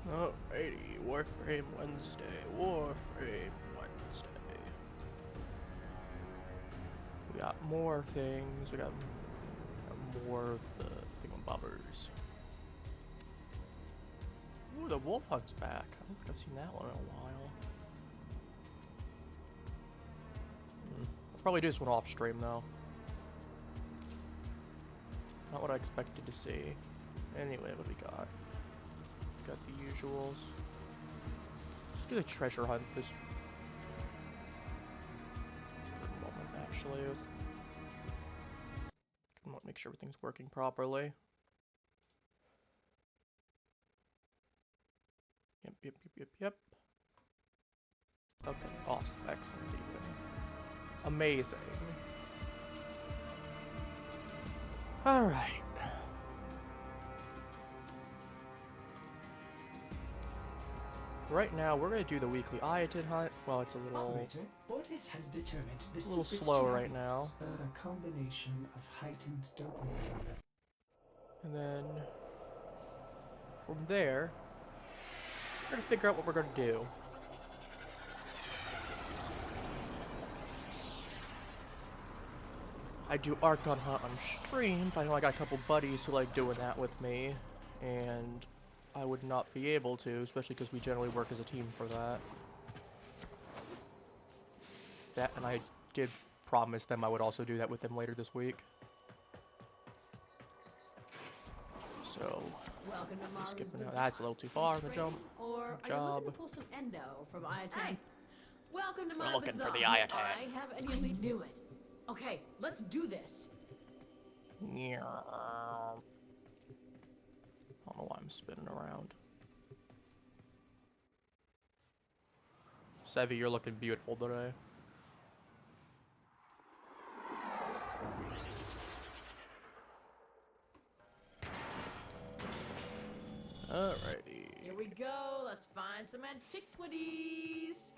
Alrighty, Warframe Wednesday. Warframe Wednesday. We got more things. We got more of the thingamabobbers. Ooh, the wolf hunt's back. I don't think I've seen that one in a while. I'll probably do this one off stream though. Not what I expected to see. Anyway, what we got? Got the usuals. Let's do the treasure hunt this moment, actually. Make sure everything's working properly. Yep. Okay, awesome, excellent, even. Amazing. Alright. Right now, we're going to do the weekly Iotid hunt. Well, it's a little slow right now. A combination of heightened dopamine. And then from there, we're going to figure out what we're going to do. I do Archon Hunt on stream, but I know I got a couple buddies who like doing that with me, and I would not be able to, especially because we generally work as a team for that. And I did promise them I would also do that with them later this week. So, that's a little too far in the jump. Or Good job. Are you looking to pull some endo from Iotid? Welcome to We're my looking bazaar. for the Iotid. I have any lead do it. Okay, let's do this. Yeah. I don't know why I'm spinning around. Sevi, you're looking beautiful today. Alrighty. Here we go. Let's find some antiquities.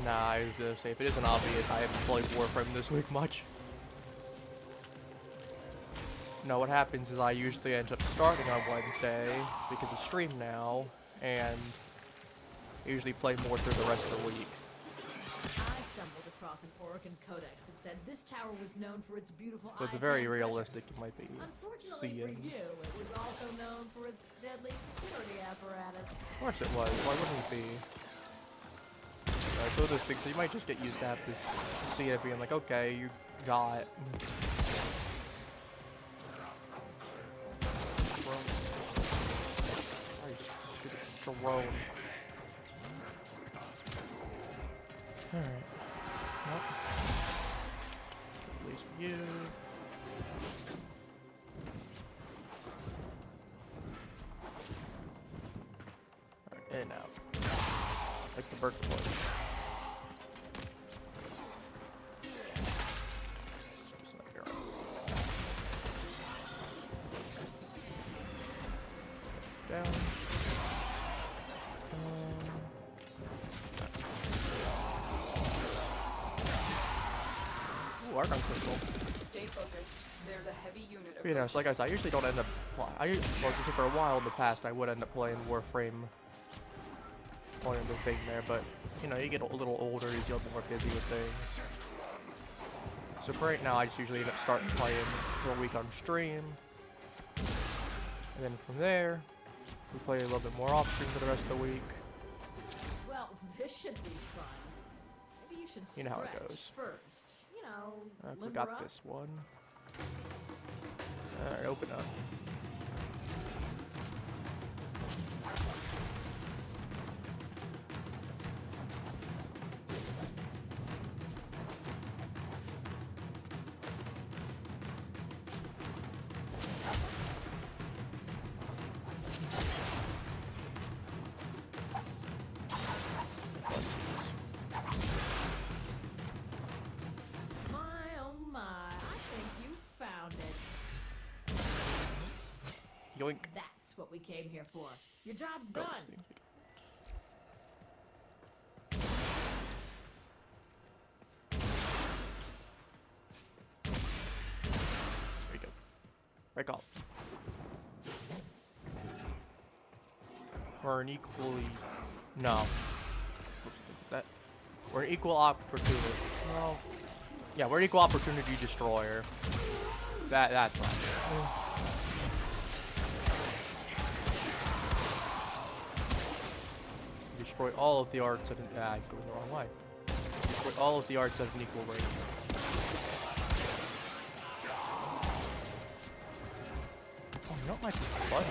Nah, I was gonna say, if it isn't obvious, I haven't played Warframe this week much. No, what happens is I usually end up starting on Wednesday because of stream now, and I usually play more through the rest of the week. I stumbled across an Oregon codex that said this tower was known for its beautiful So it's Iotid very realistic, treasures. you might be Unfortunately seeing. for you, it was also known for its deadly security apparatus. Of course it was, why wouldn't it be? So those things, so you might just get used to have to see it being like, okay, you got... Drone. Alright. Well, at least you. Alright, and out. Like the bird deploy. Down. Archon crystal. Stay focused. There's a heavy unit. You know, so like I said, I usually don't end up. Well, for a while in the past, I would end up playing Warframe, playing the thing there. But you know, you get a little older, you get more busy with things. So for right now, I just usually end up starting playing for a week on stream, and then from there, we play a little bit more off stream for the rest of the week. Well, this should be fun. Maybe you should You know how it stretch goes. first. You know, We limber got up. this one. Alright, open up. Yoink. That's what we came here for. Your job's Go, done. Steve. There you go. Break off. We're an equally... No. That... We're an equal opportunity... No. Yeah, we're an equal opportunity destroyer. That's right. Destroy all of the arts at an... Ah, I'm going the wrong way. Destroy all of the arts at an equal rate. Oh, you know what might be fun?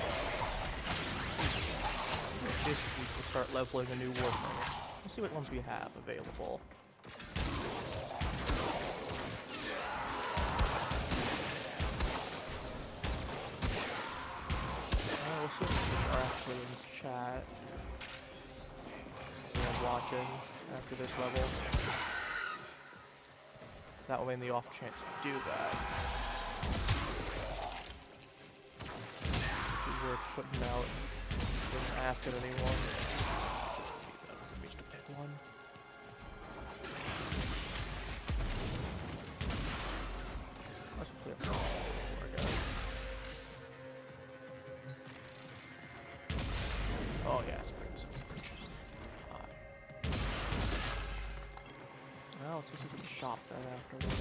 This week we'll start leveling a new Warframe. Let's see what ones we have available. We'll see if people are actually in chat. They're watching after this level. That way in the off chance to do that. We're putting out, didn't ask it anyone. Let me just pick one. Let's clear all our guys. Oh yeah, springs. Well, let's just look at the shop right afterwards.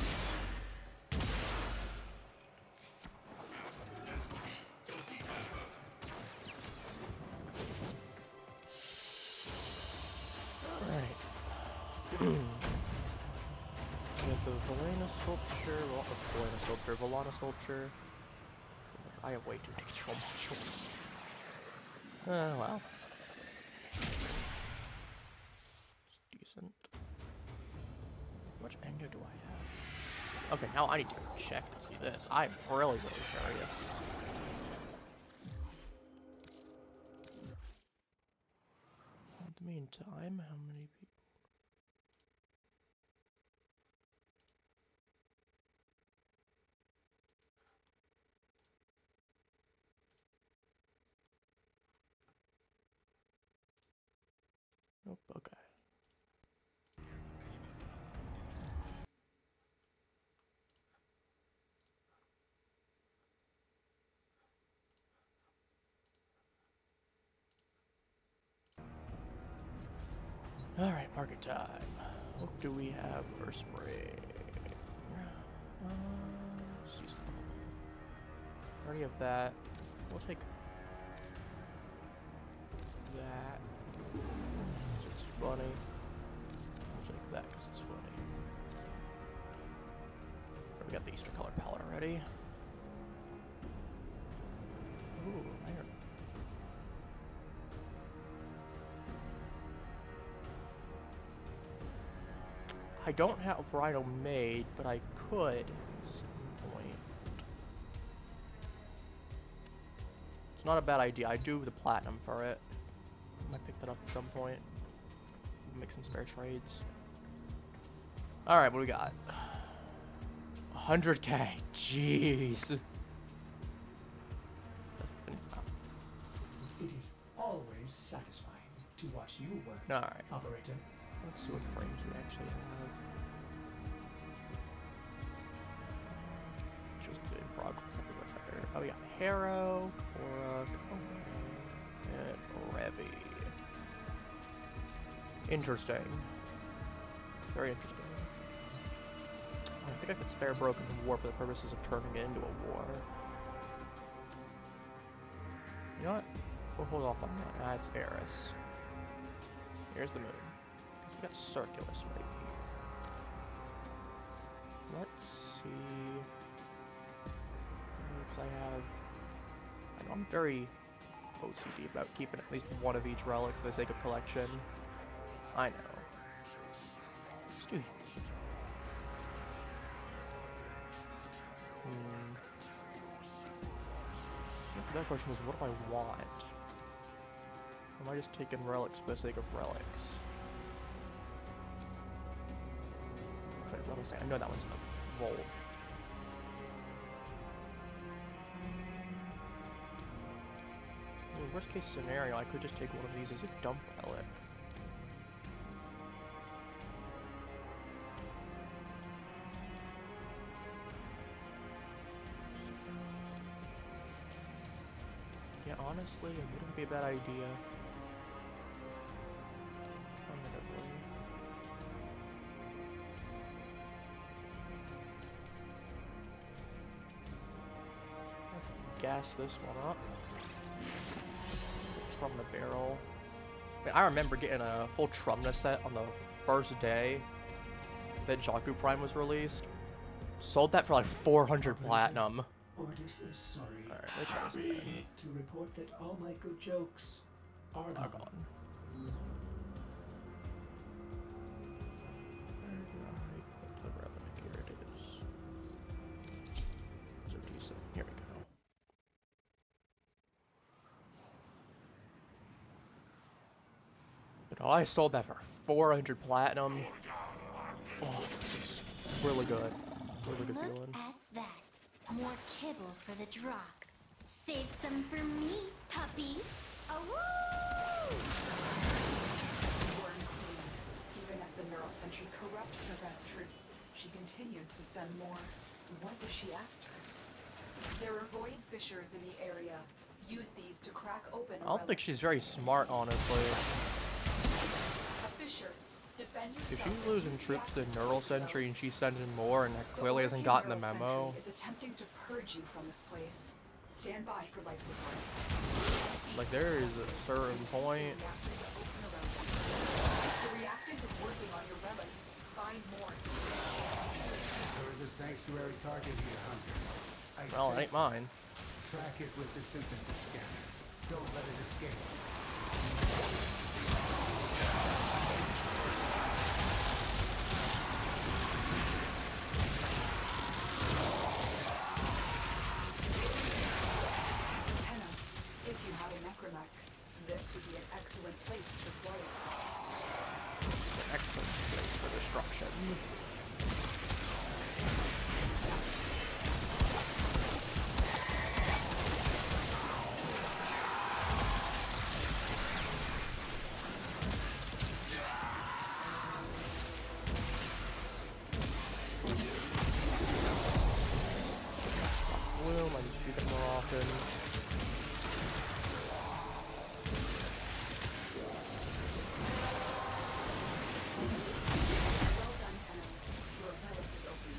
Volana sculpture. I have way too many control modules. Well. It's decent. How much anger do I have? Okay, now I need to check to see this. I'm really curious. In the meantime, how many people? Nope, okay. Alright, market time. What do we have for spring? Seasonal. Already have that. We'll take that. It's funny. We'll take that because it's funny. We got the Easter color palette already. Ooh, iron. I don't have Rhino made, but I could at some point. It's not a bad idea. I do the platinum for it. I might pick that up at some point. Make some spare trades. Alright, what do we got? 100k. Jeez. It is always satisfying to watch you work, Alright. Apparitio. Let's see what frames we actually have. Just in progress. Oh, we got Harrow, Korok, and Revi. Interesting. Very interesting. I think I could spare Broken War for the purposes of turning it into a war. You know what? We'll hold off on that. That's Eris. Here's the moon. We got Circulus right here. Let's see. What I have. I know I'm very OCD about keeping at least one of each relic for the sake of collection. I know. Let's do. The better question is, what do I want? Am I just taking relics for the sake of relics? What was I? I know that one's in a vault. worst case scenario, I could just take one of these as a dump relic. Yeah, honestly, it wouldn't be a bad idea. Alternatively. Let's gas this one up. From the barrel. I mean, I remember getting a full Trumna set on the first day that Jakku Prime was released. Sold that for like 400 platinum. Ordis is sorry Alright, let's try this again. to report that all my good jokes are Are gone. gone. Where do I put the relic? Here it is. So decent. Here we go. But I sold that for 400 platinum. Oh, this is really good. Really good Look feeling. at that. More kibble for the Drox. Save some for me, puppies. Awoo! Born queen. Even as the neural sentry corrupts her best troops, she continues to send more. What is she after? There are void fissures in the area. Use these to crack open a I don't think she's very smart, honestly. A fissure. Defend If yourself. she's losing troops to Neural Sentry and she's sending more and that clearly hasn't gotten the memo. Is attempting to purge you from this place. Stand by for life support. Like, there is a certain point. The reactant is working on your relic. Find more. There is a sanctuary target here, Hunter. Well, it ain't mine. Track it with the synthesis scanner. Don't let it escape. Lieutenant, if you have a necromech, this would be an excellent place to deploy it. An excellent place for destruction. Bloom, I need to do that more often. Well done, Tenant. Your relic is open.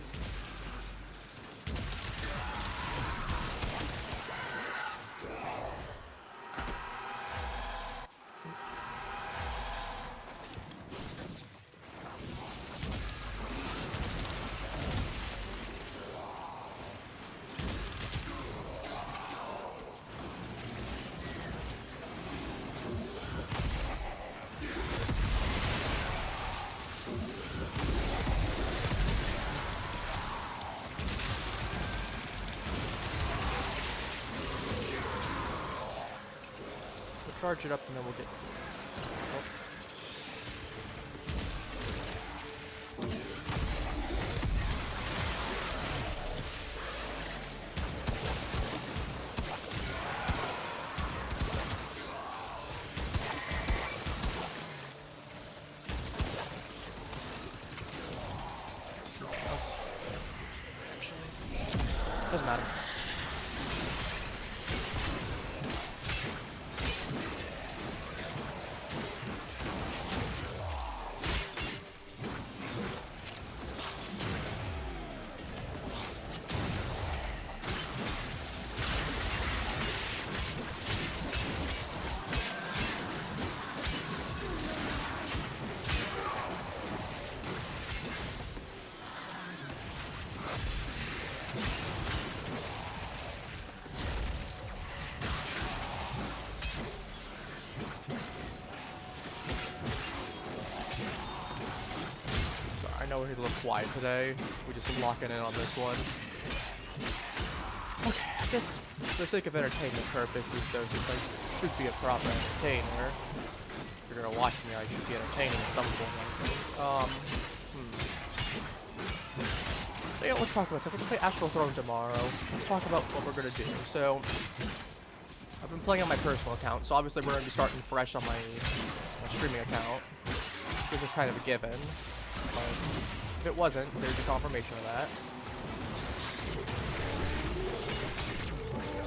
We'll charge it up and then we'll get... Oh. Doesn't matter. I know we're a little quiet today. We're just locking in on this one. Okay, I guess for the sake of entertainment purposes, though, since I should be a proper entertainer, if you're gonna watch me, I should be entertaining at some point, I think. So yeah, let's talk about stuff. We're gonna play Astral Throne tomorrow. Let's talk about what we're gonna do. So, I've been playing on my personal account, so obviously we're going to be starting fresh on my streaming account, which is kind of a given. But if it wasn't, there's a confirmation of that.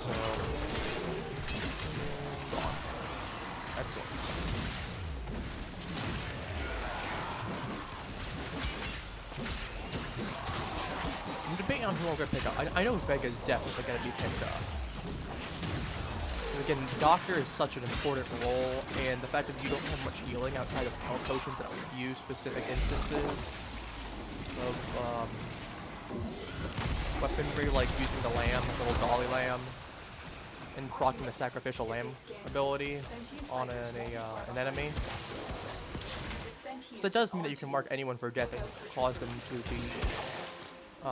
So, excellent. I'm debating on who I'm going to pick up. I know Vega's definitely going to be picked up. Again, Doctor is such an important role, and the fact that you don't have much healing outside of health potions at a few specific instances of weaponry, like using the lamb, the little dolly lamb, and proccing the sacrificial lamb ability on an enemy. So it does mean that you can mark anyone for death and cause them to be,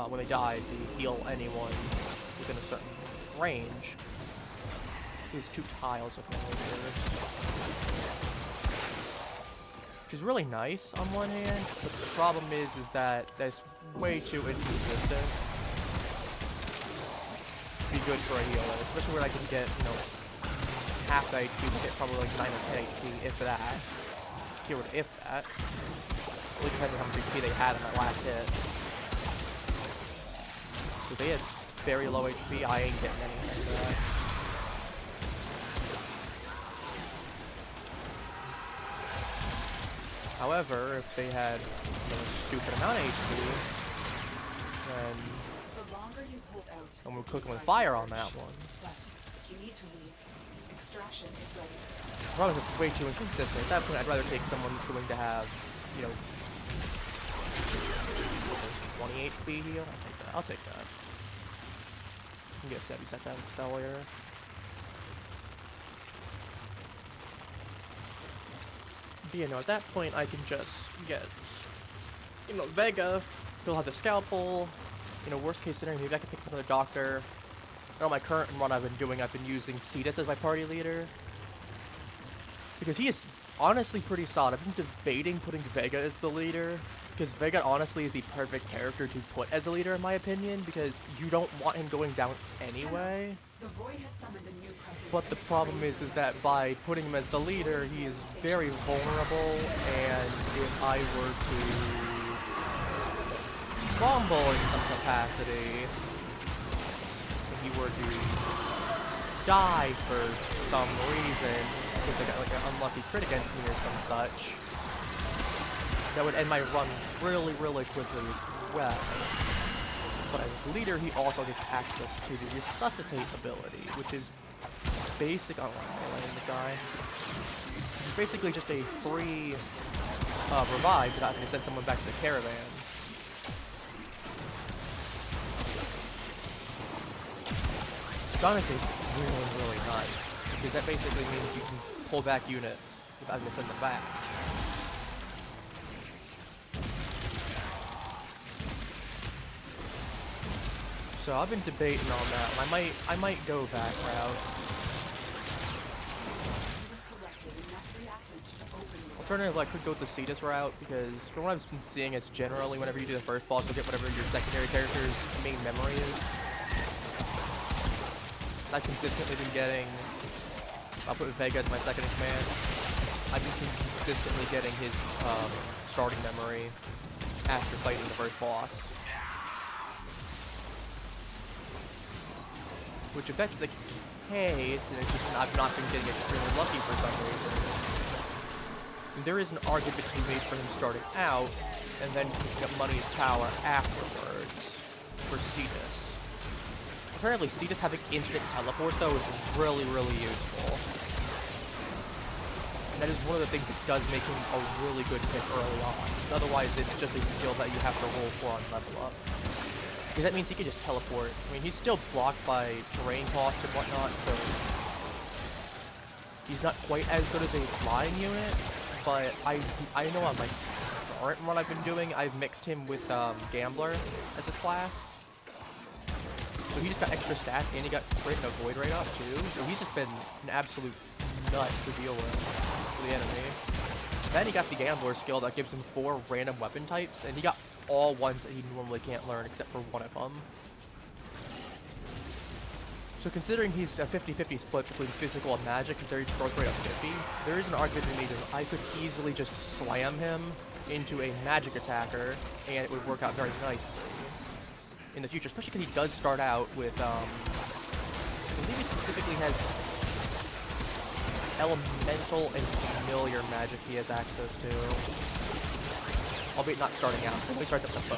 when they die, to heal anyone within a certain range. These 2 tiles of lasers, which is really nice on one hand, but the problem is that that's way too inconsistent to be good for a healer, especially when I can get, you know, half the HP, but get probably like 9 or 10 HP, if that. Keyword if that. Really depends on how much HP they had in that last hit. If they had very low HP, I ain't getting anything for that. However, if they had, you know, a stupid amount of HP, then and we're cooking with fire on that one. Probably it's way too inconsistent. At that point, I'd rather take someone who's going to have, you know, 20 HP heal. I'll take that. I can get a 70 down cellular. But you know, at that point, I can just get, you know, Vega. He'll have the scalpel. You know, worst case scenario, maybe I can pick up another Doctor. And on my current run I've been using Cetus as my party leader. Because he is honestly pretty solid. I've been debating putting Vega as the leader. Because Vega honestly is the perfect character to put as a leader in my opinion. Because you don't want him going down anyway. But the problem is that by putting him as the leader, he is very vulnerable. And if I were to fumble in some capacity, if he were to die for some reason, because I got like an unlucky crit against me or some such, that would end my run really, really quickly as well. But as leader, he also gets access to the resuscitate ability, which is basic. I don't know why I'm landing this guy. It's basically just a free revive without having to send someone back to the caravan. It's honestly really, really nice, because that basically means you can pull back units without having to send them back. So I've been debating on that. I might go that route. Alternatively, I could go with the Cetus route, because from what I've been seeing, it's generally whenever you do the first boss, you'll get whatever your secondary character's main memory is. I've consistently been getting, I'll put Vega as my second in command. I've been consistently getting his starting memory after fighting the first boss. Which if that's the case, and it's just I've not been getting extremely lucky for some reason, there is an argument to be made for him starting out, and then picking up Money's power afterwards for Cetus. Apparently Cetus having instant teleport though is really, really useful. And that is one of the things that does make him a really good pick early on, because otherwise it's just a skill that you have to roll for on level up. Because that means he can just teleport. I mean, he's still blocked by terrain costs and whatnot, so he's not quite as good as a flying unit, but I know on my current run I've been doing, I've mixed him with Gambler as his class. So he just got extra stats, and he got crit and avoid rate up too. So he's just been an absolute nut to deal with for the enemy. Then he got the Gambler skill that gives him 4 random weapon types, and he got all ones that he normally can't learn except for one of them. So considering he's a 50-50 split between physical and magic, because they're each growth rate of 50, there is an argument to be made that I could easily just slam him into a magic attacker, and it would work out very nicely in the future, especially because he does start out with, I believe he specifically has elemental and familiar magic he has access to, albeit not starting out, so he starts at the bow.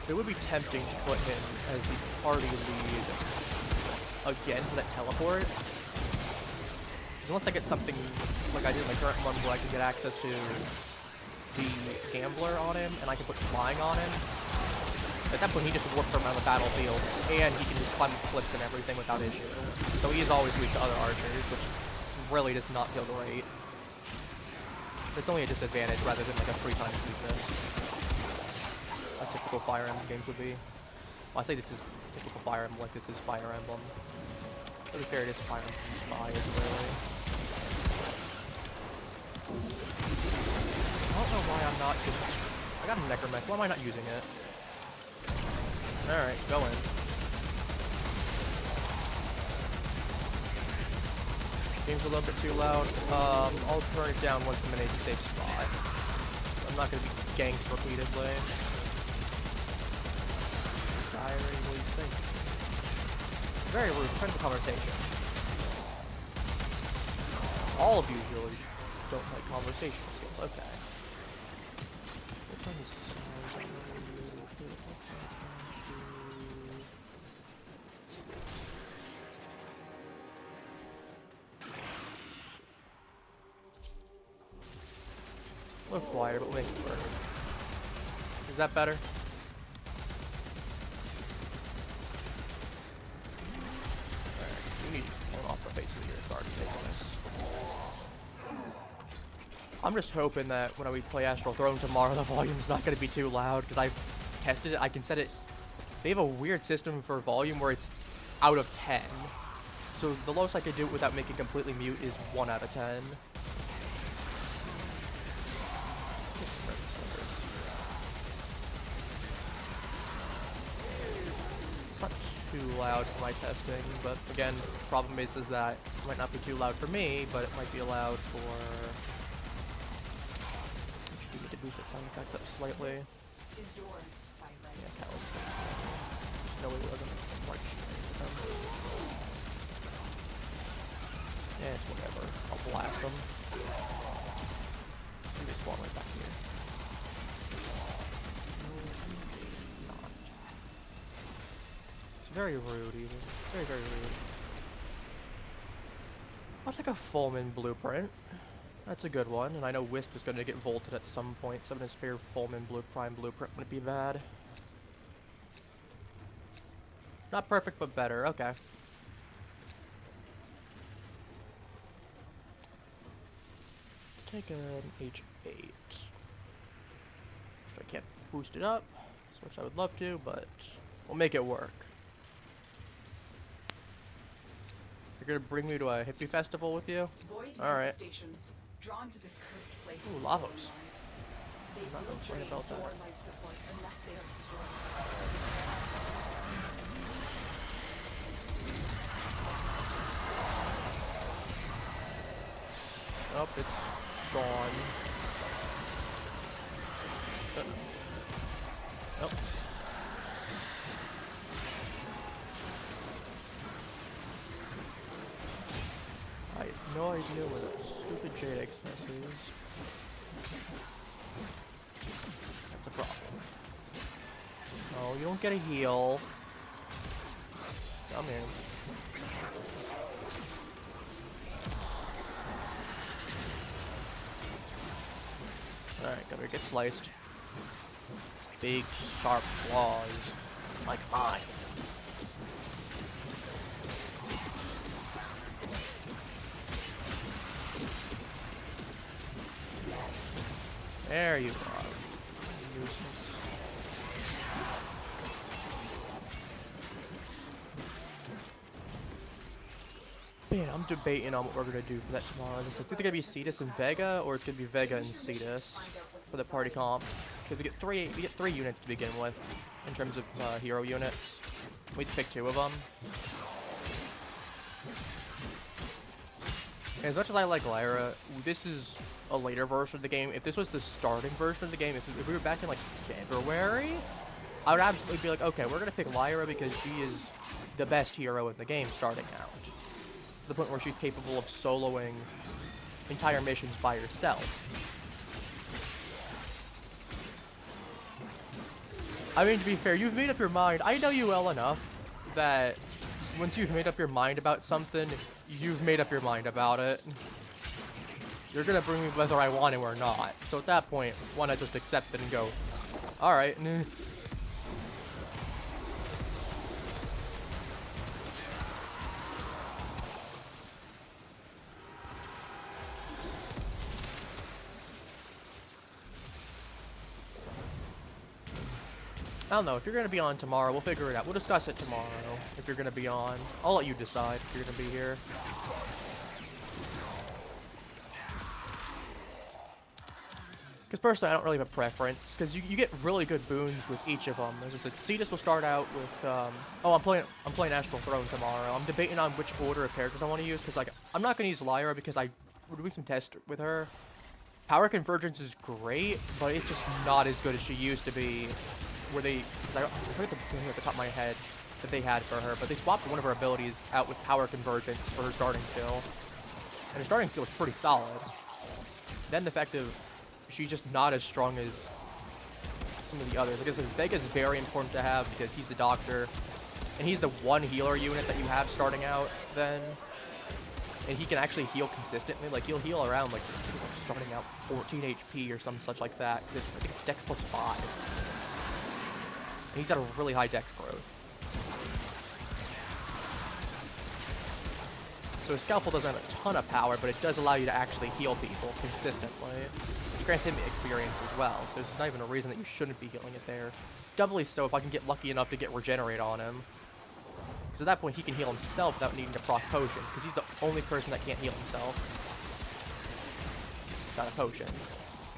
It would be tempting to put him as the party lead again for that teleport. Because unless I get something like I did in my current one where I can get access to the gambler on him and I can put flying on him, at that point he just warps around the battlefield and he can just climb cliffs and everything without issue. So he is always weak to other archers, which really does not feel great. It's only a disadvantage rather than like a 3x weakness. A typical Fire Emblem games would be. Well, I say this is typical Fire Emblem, like this is Fire Emblem. To be fair, it is Fire Emblem inspired, really. I don't know why I'm not just... I got a Necromech, why am I not using it? Alright, go in. Game's a little bit too loud. I'll turn it down once I'm in a safe spot. I'm not going to be ganked repeatedly. Diary, what do you think? Very rude, friend of the conversation. All of you really don't like conversation skills, okay. Which one is... a little quieter, but we'll make it work. Is that better? I'm just hoping that when we play Astral Throne tomorrow, the volume's not going to be too loud, because I've tested it. I can set it... They have a weird system for volume where it's out of 10. So the lowest I could do it without making completely mute is 1 out of 10. It's not too loud for my testing, but again, the problem is that it might not be too loud for me, but it might be loud for... Boost that sound effect up slightly. This is yours, by right. Yes, that was... No, it wasn't quite straight. Yeah, it's whatever. I'll blast them. Maybe spawn right back here. Not. It's very rude, even. Very, very rude. I'll take a Fulmin blueprint. That's a good one, and I know Wisp is going to get vaulted at some point, so I'm going to spare Fulmin Prime Blueprint wouldn't be bad. Not perfect, but better. Okay. Take an H8. If I can't boost it up, which I would love to, but we'll make it work. You're going to bring me to a hippie festival with you? Alright. Drawn to this cursed place. Ooh, Lavos. They I'm not will complaining drain about that. your life support unless they are destroyed. Oh, it's gone. Nope. I have no idea where that stupid Jade Express is. That's a problem. Oh, you don't get a heal. Come in. Alright, gotta get sliced. Big, sharp claws. Like mine. There you are. Man, I'm debating on what we're gonna do for that tomorrow. As I said, it's either gonna be Cetus and Vega, or it's gonna be Vega and Cetus. for the party comp. Because we get three units to begin with in terms of hero units. We pick 2 of them. And as much as I like Lyra, this is a later version of the game. If this was the starting version of the game, if we were back in like February, I would absolutely be like, okay, we're gonna pick Lyra because she is the best hero in the game starting out. To the point where she's capable of soloing entire missions by herself. I mean, to be fair, you've made up your mind. I know you well enough that once you've made up your mind about something, you've made up your mind about it. You're gonna bring me whether I want to or not. So at that point, why not just accept it and go, alright. I don't know, if you're gonna be on tomorrow, we'll figure it out. We'll discuss it tomorrow, if you're gonna be on. I'll let you decide if you're gonna be here. Because personally, I don't really have a preference, because you get really good boons with each of them. As I said, Cetus will start out with, oh, I'm playing Astral Throne tomorrow. I'm debating on which order of characters I want to use, because, like, I'm not gonna use Lyra because we're doing some tests with her. Power Convergence is great, but it's just not as good as she used to be. Where I forget the thing at the top of my head that they had for her, but they swapped one of her abilities out with Power Convergence for her starting skill. And her starting skill was pretty solid. Then the fact of she's just not as strong as some of the others. Like I said, Vega's very important to have because he's the doctor, and he's the one healer unit that you have starting out then. And he can actually heal consistently. Like, he'll heal around, like, starting out 14 HP or something such like that. I think it's Dex plus 5. And he's got a really high dex growth. So his Scalpel doesn't have a ton of power, but it does allow you to actually heal people consistently. Which grants him experience as well, so there's not even a reason that you shouldn't be healing it there. Doubly so if I can get lucky enough to get Regenerate on him. Because at that point he can heal himself without needing to proc potions, because he's the only person that can't heal himself without a potion.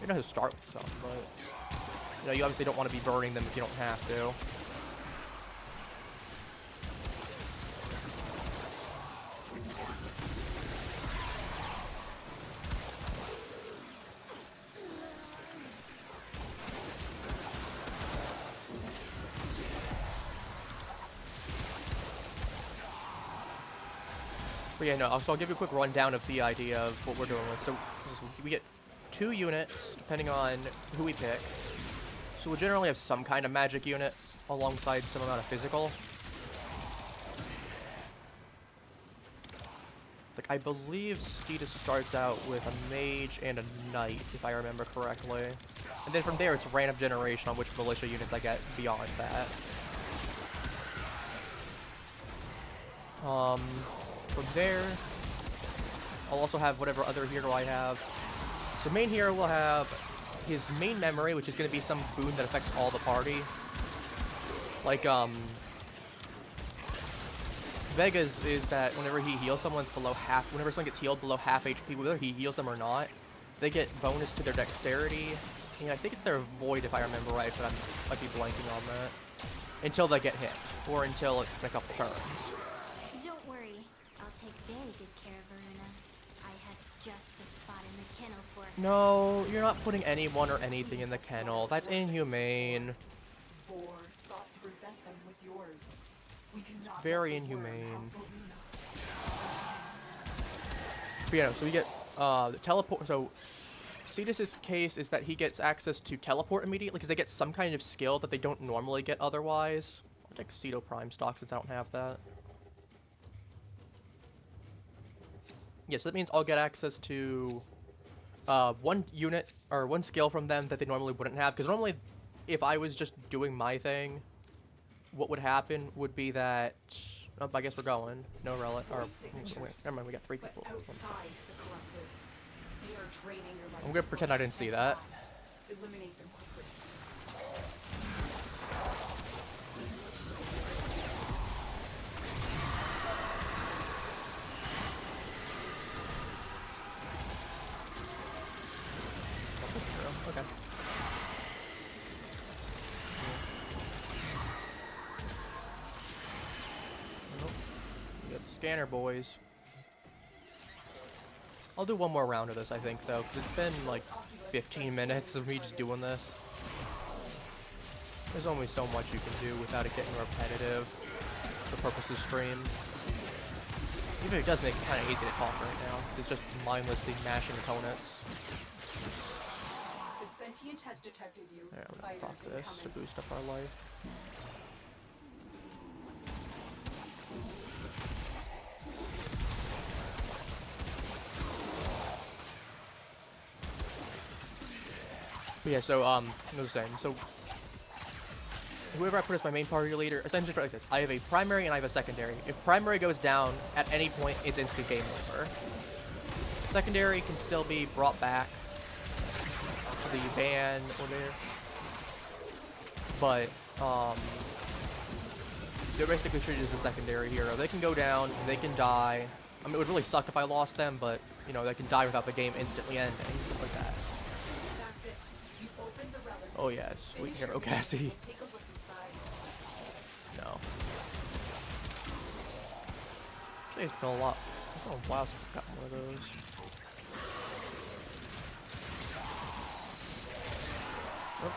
You know how to start with some, but you know, you obviously don't want to be burning them if you don't have to. But yeah, no, so I'll give you a quick rundown of the idea of what we're doing with. So we get 2 units, depending on who we pick. So we'll generally have some kind of magic unit alongside some amount of physical. Like, I believe Cetus starts out with a mage and a knight, if I remember correctly. And then from there, it's random generation on which militia units I get beyond that. From there, I'll also have whatever other hero I have. So main hero will have his main memory, which is going to be some boon that affects all the party. Like, Vega's is that whenever he heals someone below half, whenever someone gets healed below half HP, whether he heals them or not, they get bonus to their dexterity. And I think it's their void if I remember right, but I might be blanking on that. Until they get hit, or until in a couple turns. Don't worry, I'll take very good care of Veruna. I have just the spot in the kennel for her. No, you're not putting anyone or anything in the kennel. That's inhumane. Vor sought to present them with yours. We cannot Very let the word inhumane. of Veruna. But yeah, so we get the teleport. So Cetus's case is that he gets access to teleport immediately because they get some kind of skill that they don't normally get otherwise. I'll take Ceto Prime stock since I don't have that. Yeah, so that means I'll get access to one unit or one skill from them that they normally wouldn't have. Because normally, if I was just doing my thing, what would happen would be that. Oh, I guess we're going. No relic. Or wait, never mind. We got 3 But people. outside the corrupted, they are draining your life I'm gonna pretend I didn't see that. fast. Eliminate them quickly. Okay. scanner, boys. I'll do one more round of this, I think, though, because it's been like 15 minutes of me just doing this. There's only so much you can do without it getting repetitive for the purpose of stream. Even if it does make it kind of easy to talk right now. It's just mindlessly mashing opponents. The sentient has detected you. There, I'm gonna pop this to boost up our life. But yeah, so I was saying, so whoever I put as my main party leader, essentially put it like this: I have a primary and I have a secondary. If primary goes down at any point, it's instant game over. Secondary can still be brought back to the van or there, but they're basically treated as a secondary hero. They can go down, they can die. I mean, it would really suck if I lost them, but you know, they can die without the game instantly ending, stuff like that. That's it. You open the relic. Oh yeah, sweet hero Cassie. Take a look inside. No. Actually, it's been a lot. It's been a while since I've gotten one of those. Oh.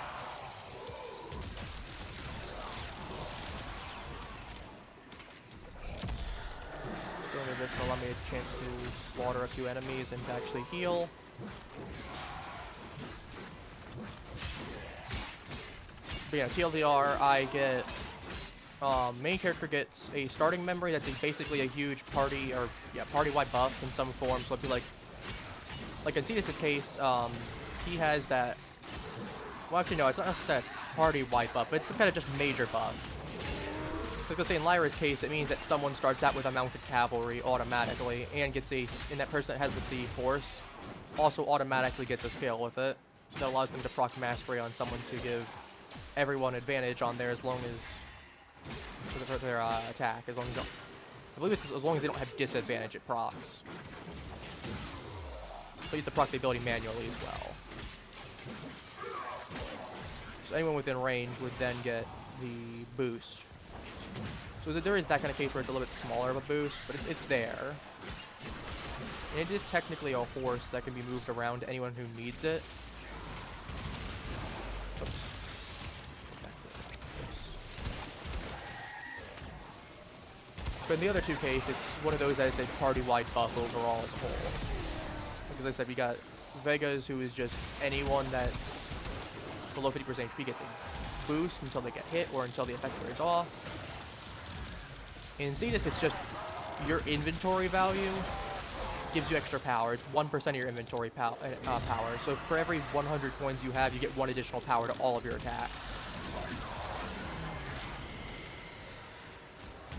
Going to this will allow me a chance to slaughter a few enemies and to actually heal. But yeah, TLDR, I get main character gets a starting memory that's basically a huge party or party-wide buff in some form. So it'd be like in Cetus's case, he has that. Well, actually no, it's not necessarily a party-wide buff, but it's some kind of just major buff. Like let's say in Lyra's case, it means that someone starts out with a mounted cavalry automatically and gets a, and that person that has the horse also automatically gets a skill with it that allows them to proc mastery on someone to give everyone advantage on there as long as for their attack, as long as I believe it's as long as they don't have disadvantage it procs. But you have to proc the ability manually as well. So anyone within range would then get the boost. So there is that kind of case where it's a little bit smaller of a boost, but it's there. And it is technically a horse that can be moved around to anyone who needs it. Oops. But in the other two cases, it's one of those that is a party-wide buff overall as a whole. Like as I said, we got Vegas, who is just anyone that's below 50% HP gets a boost until they get hit or until the effect wears off. In Cetus, it's just your inventory value gives you extra power. It's 1% of your inventory power. So for every 100 coins you have, you get 1 additional power to all of your attacks.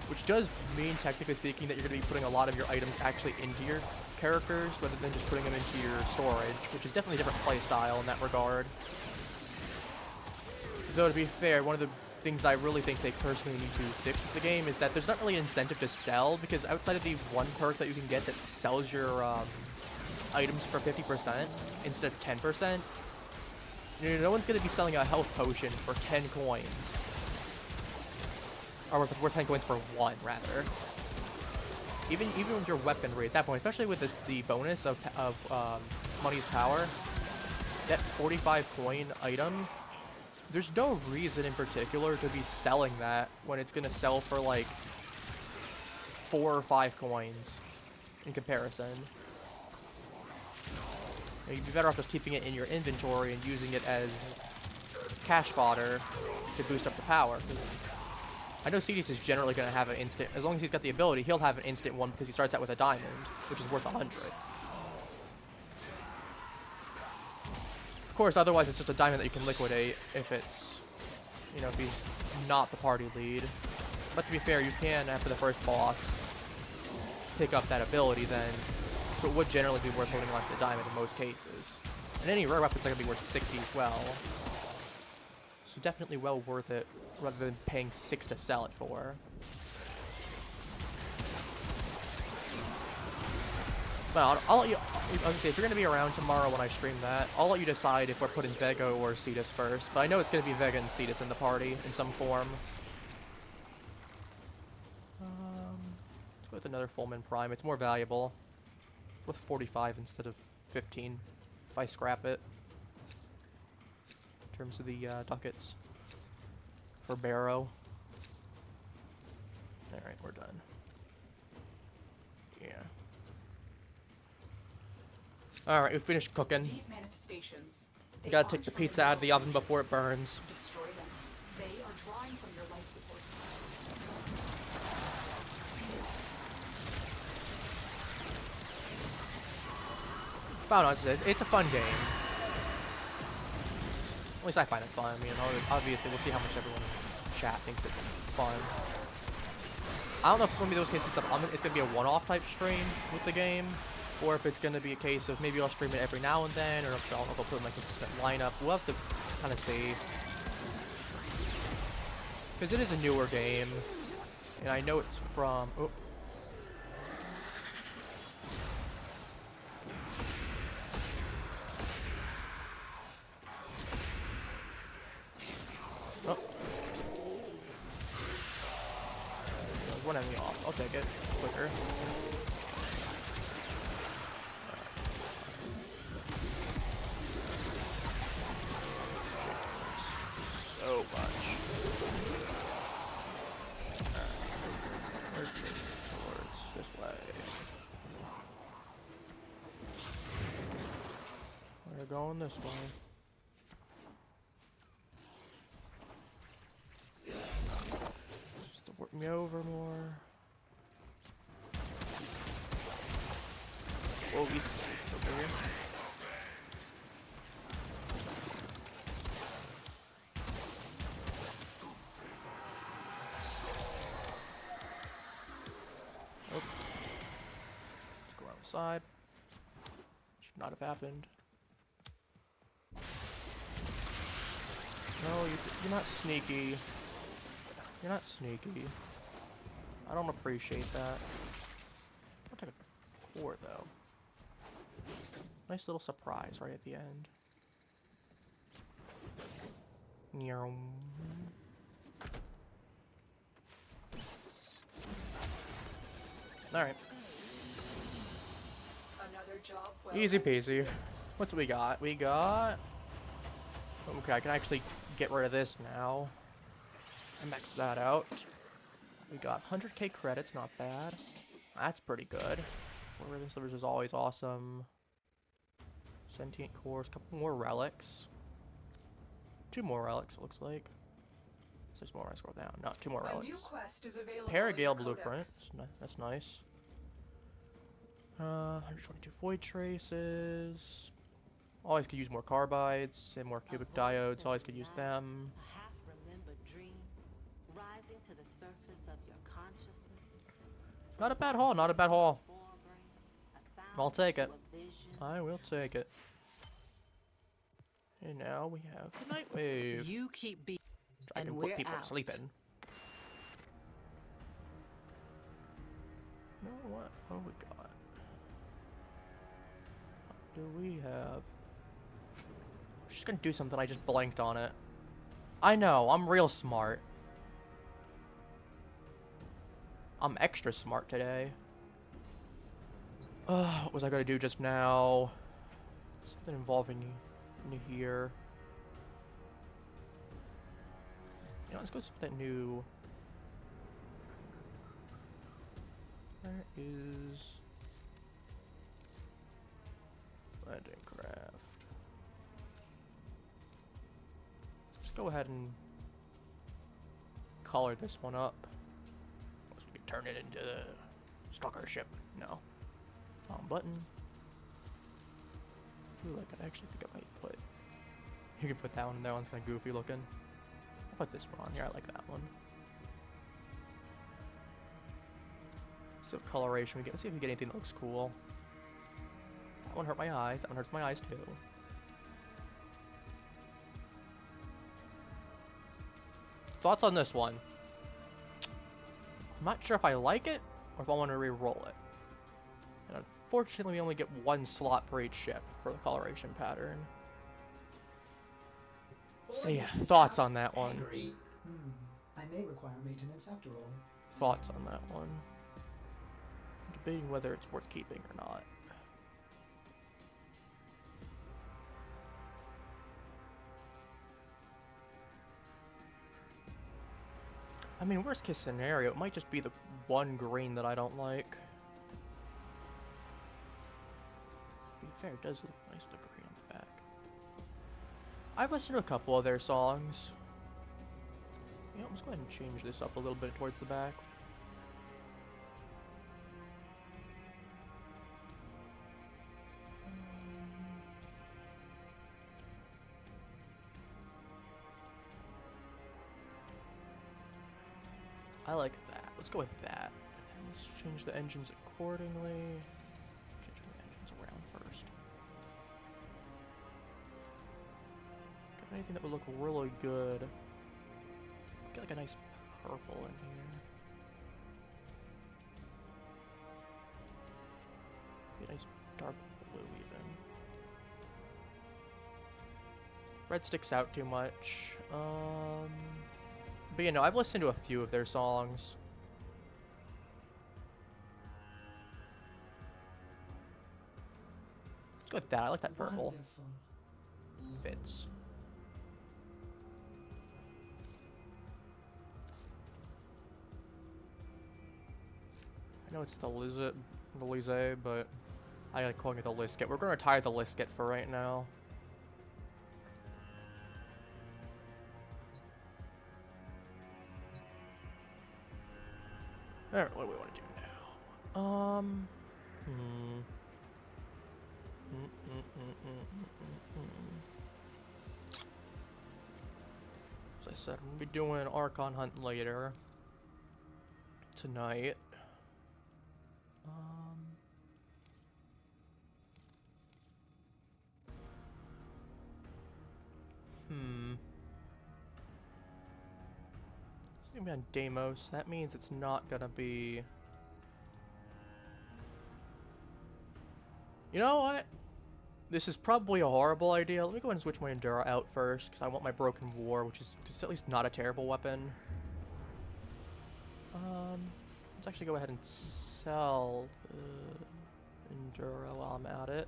Which does mean, technically speaking, that you're going to be putting a lot of your items actually into your characters, rather than just putting them into your storage, which is definitely a different play style in that regard. Though, to be fair, one of the things that I really think they personally need to fix with the game is that there's not really an incentive to sell, because outside of the one perk that you can get that sells your items for 50% instead of 10%, no one's going to be selling a health potion for 10 coins. Or worth 10 coins for 1, rather. Even with your weaponry at that point, especially with the bonus of money's power, that 45 coin item, there's no reason in particular to be selling that when it's gonna sell for like 4 or 5 coins in comparison. You'd be better off just keeping it in your inventory and using it as cash fodder to boost up the power. I know Cetus is generally going to have an instant, as long as he's got the ability, he'll have an instant one because he starts out with a diamond, which is worth 100. Of course, otherwise it's just a diamond that you can liquidate if it's, you know, if he's not the party lead. But to be fair, you can, after the first boss, pick up that ability then, so it would generally be worth holding on to the diamond in most cases. And any rare weapons are going to be worth 60 as well. So definitely well worth it, rather than paying 6 to sell it for. But I'll let you, I was gonna say, if you're gonna be around tomorrow when I stream that, I'll let you decide if we're putting Vega or Cetus first. But I know it's gonna be Vega and Cetus in the party in some form. Let's go with another Fullman Prime. It's more valuable with 45 instead of 15 if I scrap it. In terms of the ducats for Barrow. Alright, we're done. Yeah. Alright, we finished cooking. These manifestations. You gotta take the pizza out of the oven before it burns. Destroy them. They are drawing from your life support. But honestly, it's a fun game. At least I find it fun. I mean, obviously, we'll see how much everyone in chat thinks it's fun. I don't know if it's gonna be those cases of it's gonna be a one-off type stream with the game, or if it's gonna be a case of maybe I'll stream it every now and then, or if I'll put in my consistent lineup. We'll have to kind of see, because it is a newer game, and I know it's from. Oh. Oh. There's one enemy off. I'll take it quicker. So much. Where's it? Towards this way. We're going this way. Just to work me over more. Whoa, he's over here. Side. Should not have happened. No, you're not sneaky. You're not sneaky. I don't appreciate that. I'll take a core though. Nice little surprise right at the end. Alright. Job well Easy peasy. What's we got? We got... Okay, I can actually get rid of this now. I maxed that out. We got 100k credits, not bad. That's pretty good. Rhythm Slivers is always awesome. Sentient cores, couple more relics. 2 more relics, it looks like. So there's more I scroll down. No, 2 more A relics. new quest is available Paragale in the blueprint. Codex. That's nice. 122 void traces. Always could use more carbides and more cubic diodes. Always could use them. Not a bad haul. Not a bad haul. I'll take it. I will take it. And now we have the Nightwave. You keep being. I can put people to sleep in. You know what? What we got? Do we have? I'm just gonna do something. I just blanked on it. I know. I'm real smart. I'm extra smart today. What was I gonna do just now? Something involving in here. You know, let's go see that new. There is. Landing craft. Let's go ahead and color this one up. So we can turn it into the stalker ship. No. Wrong button. I feel like I actually think I might put. You can put that one in there. That one's kind of goofy looking. I'll put this one on here. I like that one. So coloration we get. Let's see if we get anything that looks cool. That one hurt my eyes. That one hurts my eyes too. Thoughts on this one? I'm not sure if I like it or if I want to re-roll it. And unfortunately, we only get 1 slot for each ship for the coloration pattern. So yeah, thoughts on that one? I may require maintenance after all. Thoughts on that one? debating whether it's worth keeping or not. I mean, worst case scenario, it might just be the one green that I don't like. To be fair, it does look nice with the green on the back. I've listened to a couple of their songs. You know, let's go ahead and change this up a little bit towards the back. I like that. Let's go with that. And let's change the engines accordingly. Change the engines around first. Got anything that would look really good? Get like a nice purple in here. Get a nice dark blue even. Red sticks out too much. But you know, I've listened to a few of their songs. Let's go with that. I like that purple. Wonderful. Fits. I know it's the Lize, but I like calling it the Lisket. We're gonna retire the Lisket for right now. Alright, what do we want to do now? As I said, we'll be doing an Archon hunt later. Tonight. It's gonna be on Deimos. That means it's not gonna be... You know what? This is probably a horrible idea. Let me go ahead and switch my Endura out first, because I want my Broken War, which is at least not a terrible weapon. Let's actually go ahead and sell the Endura while I'm at it,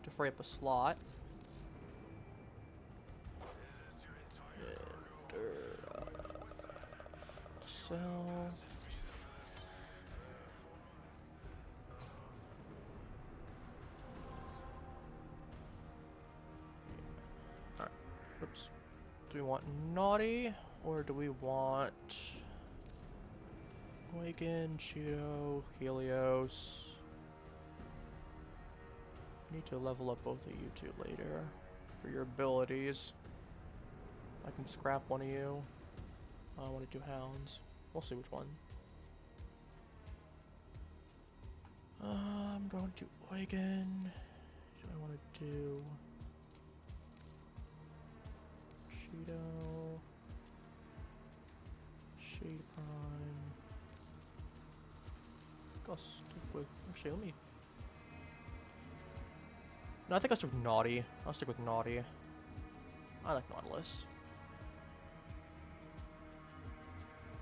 to free up a slot. Endura. Sell. Alright, oops. Do we want Naughty, or do we want Awaken, Cheeto, Helios? Need to level up both of you two later for your abilities. I can scrap one of you. I want to do Hounds. We'll see which one. I'm going to Eugen. Do I want to do Cheeto? Shade Prime. I think I'll stick with... Actually, let me... No, I think I'll stick with Naughty. I'll stick with Naughty. I like Nautilus.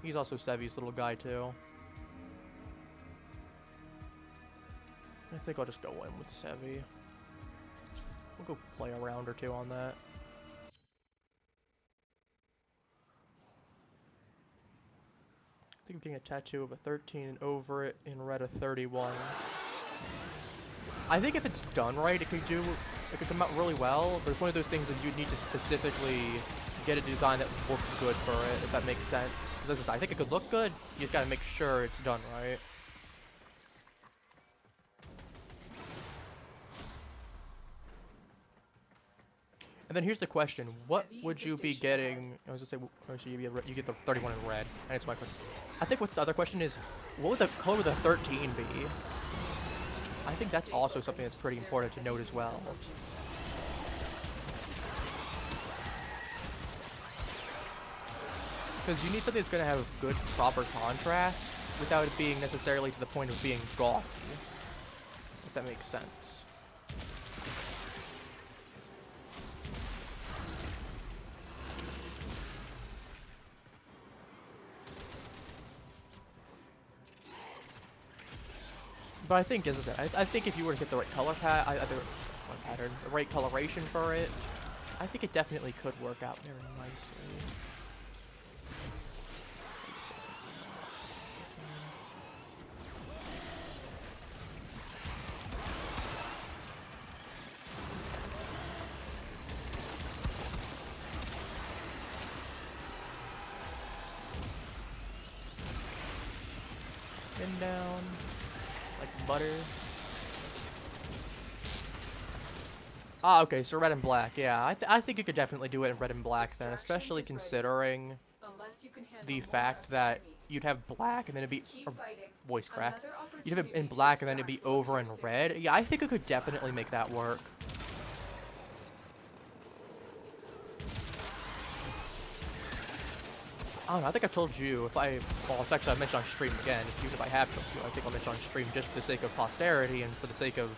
He's also Sevi's little guy too. I think I'll just go in with Sevi. We'll go play a round or two on that. I think I'm getting a tattoo of a 13 and over it in red a 31. I think if it's done right, it could come out really well, but it's one of those things that you'd need to specifically get a design that looks good for it, if that makes sense. Because as I said, I think it could look good, you just gotta make sure it's done right. And then here's the question: what would you be getting? I was gonna say, obviously you get the 31 in red. And it's my question. I think what the other question is, what would the color of the 13 be? I think that's also something that's pretty important to note as well. Because you need something that's going to have good, proper contrast without it being necessarily to the point of being gaudy. If that makes sense. But I think, as I said, I think if you were to get the right color pattern, the right coloration for it, I think it definitely could work out very nicely. Pin down, like butter. Ah, okay, so red and black, yeah. I think you could definitely do it in red and black then, especially considering Unless you can handle the more fact of the that enemy. you'd have black and then it'd be Keep fighting. voice crack. Another You'd have it in opportunity to black and then it'd be extract will over appear in soon. red. Yeah, I think it could definitely make that work. I don't know, I think I've told you, well, actually I mentioned on stream again, even if I have told you, I think I'll mention on stream just for the sake of posterity and for the sake of,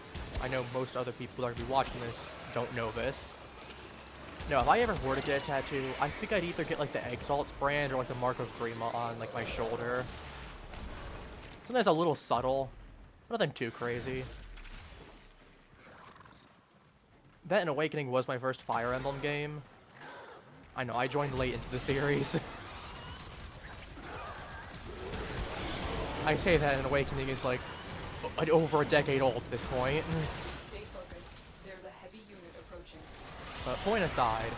I know most other people that are going to be watching this don't know this. No, if I ever were to get a tattoo, I think I'd either get like the Exalts brand or like the Mark of Grima on like my shoulder. Something that's a little subtle, nothing too crazy. That and Awakening was my first Fire Emblem game. I know, I joined late into the series. I say that and Awakening is like over a decade old at this point. Stay focused. There's a heavy unit approaching. But point aside,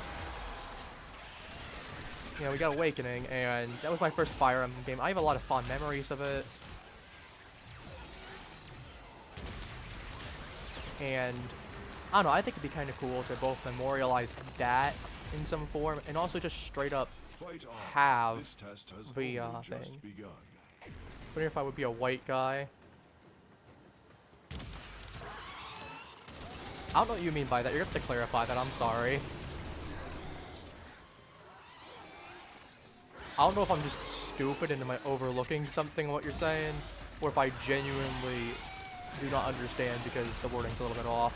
yeah, we got Awakening, and that was my first Fire Emblem game. I have a lot of fond memories of it. And, I don't know, I think it'd be kind of cool to both memorialize that in some form, and also just straight up have This test has the only just thing. begun. Wonder if I would be a white guy. I don't know what you mean by that. You're gonna have to clarify that. I'm sorry. I don't know if I'm just stupid and am I overlooking something what you're saying, or if I genuinely do not understand because the wording's a little bit off.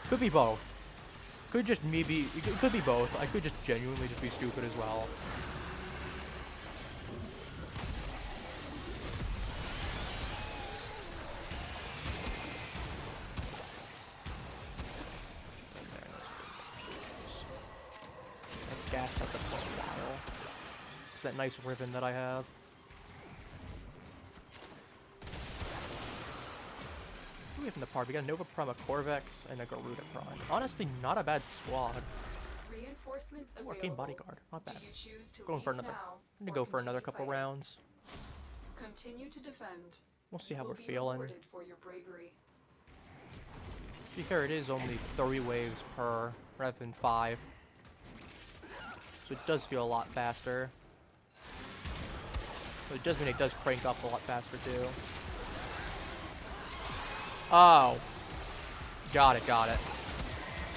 Could be both. Could just me be. It could be both. I could just genuinely just be stupid as well. Gas at the for a while. It's that nice ribbon that I have. What do we have in the park? We got a Nova Prime, a Corvex, and a Garuda Prime. Honestly, not a bad squad. Reinforcements Ooh, Arcane available. Bodyguard. Not bad. Do you choose to Going for leave another. now I'm gonna or go for another continue couple fighting? rounds. Continue to defend. We'll see You how will we're be feeling. rewarded for your bravery. To be fair, it is only 3 waves per, rather than 5. So it does feel a lot faster. But it does mean it does crank up a lot faster too. Oh. Got it, got it.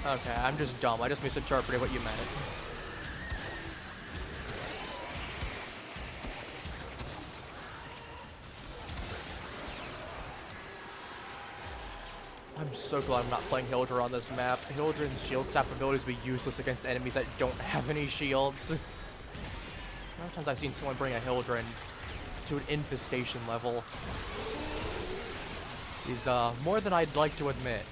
Okay, I'm just dumb. I just misinterpreted what you meant. I'm so glad I'm not playing Hildra on this map. Hildra's shield sap abilities would be useless against enemies that don't have any shields. How many times I've seen someone bring a Hildra to an infestation level is more than I'd like to admit.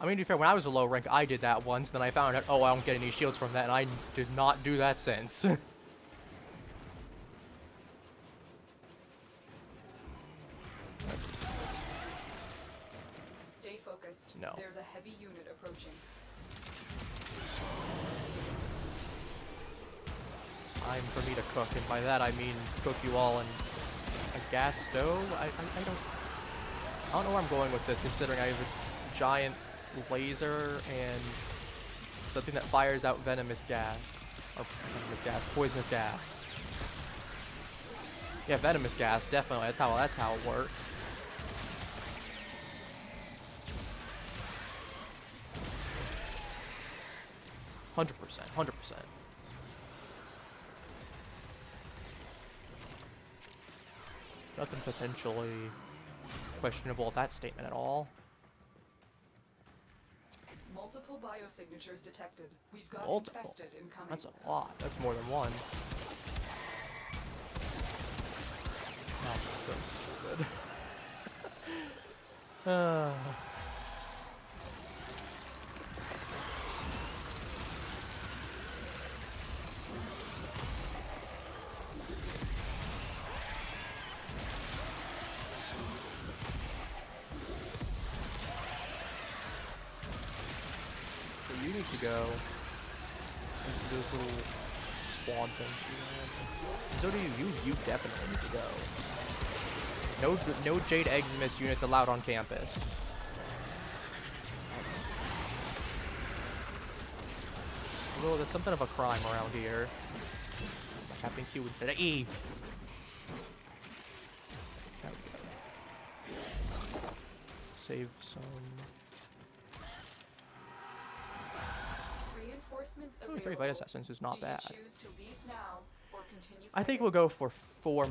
I mean, to be fair, when I was a low rank, I did that once, then I found out, oh, I don't get any shields from that, and I did not do that since. Stay focused. No. There's a heavy unit approaching. Time for me to cook, and by that I mean cook you all in a gas stove? I don't know where I'm going with this, considering I have a giant laser and something that fires out venomous gas. Or venomous gas, poisonous gas. Yeah, venomous gas, definitely. That's how it works. $100%, 100%. Nothing potentially questionable with that statement at all. Multiple biosignatures detected. We've got Multiple? infested incoming. That's a lot. That's more than one. Uh, so you need to go into those little spawn things. So do you. You definitely need to go. No Jade Eximus units allowed on campus. Well, that's something of a crime around here. Captain Q instead of E. There we go. Save some. Reinforcements Oh, 35 available. assassins is not Do you bad. choose to leave now or continue I think fighting? we'll go for four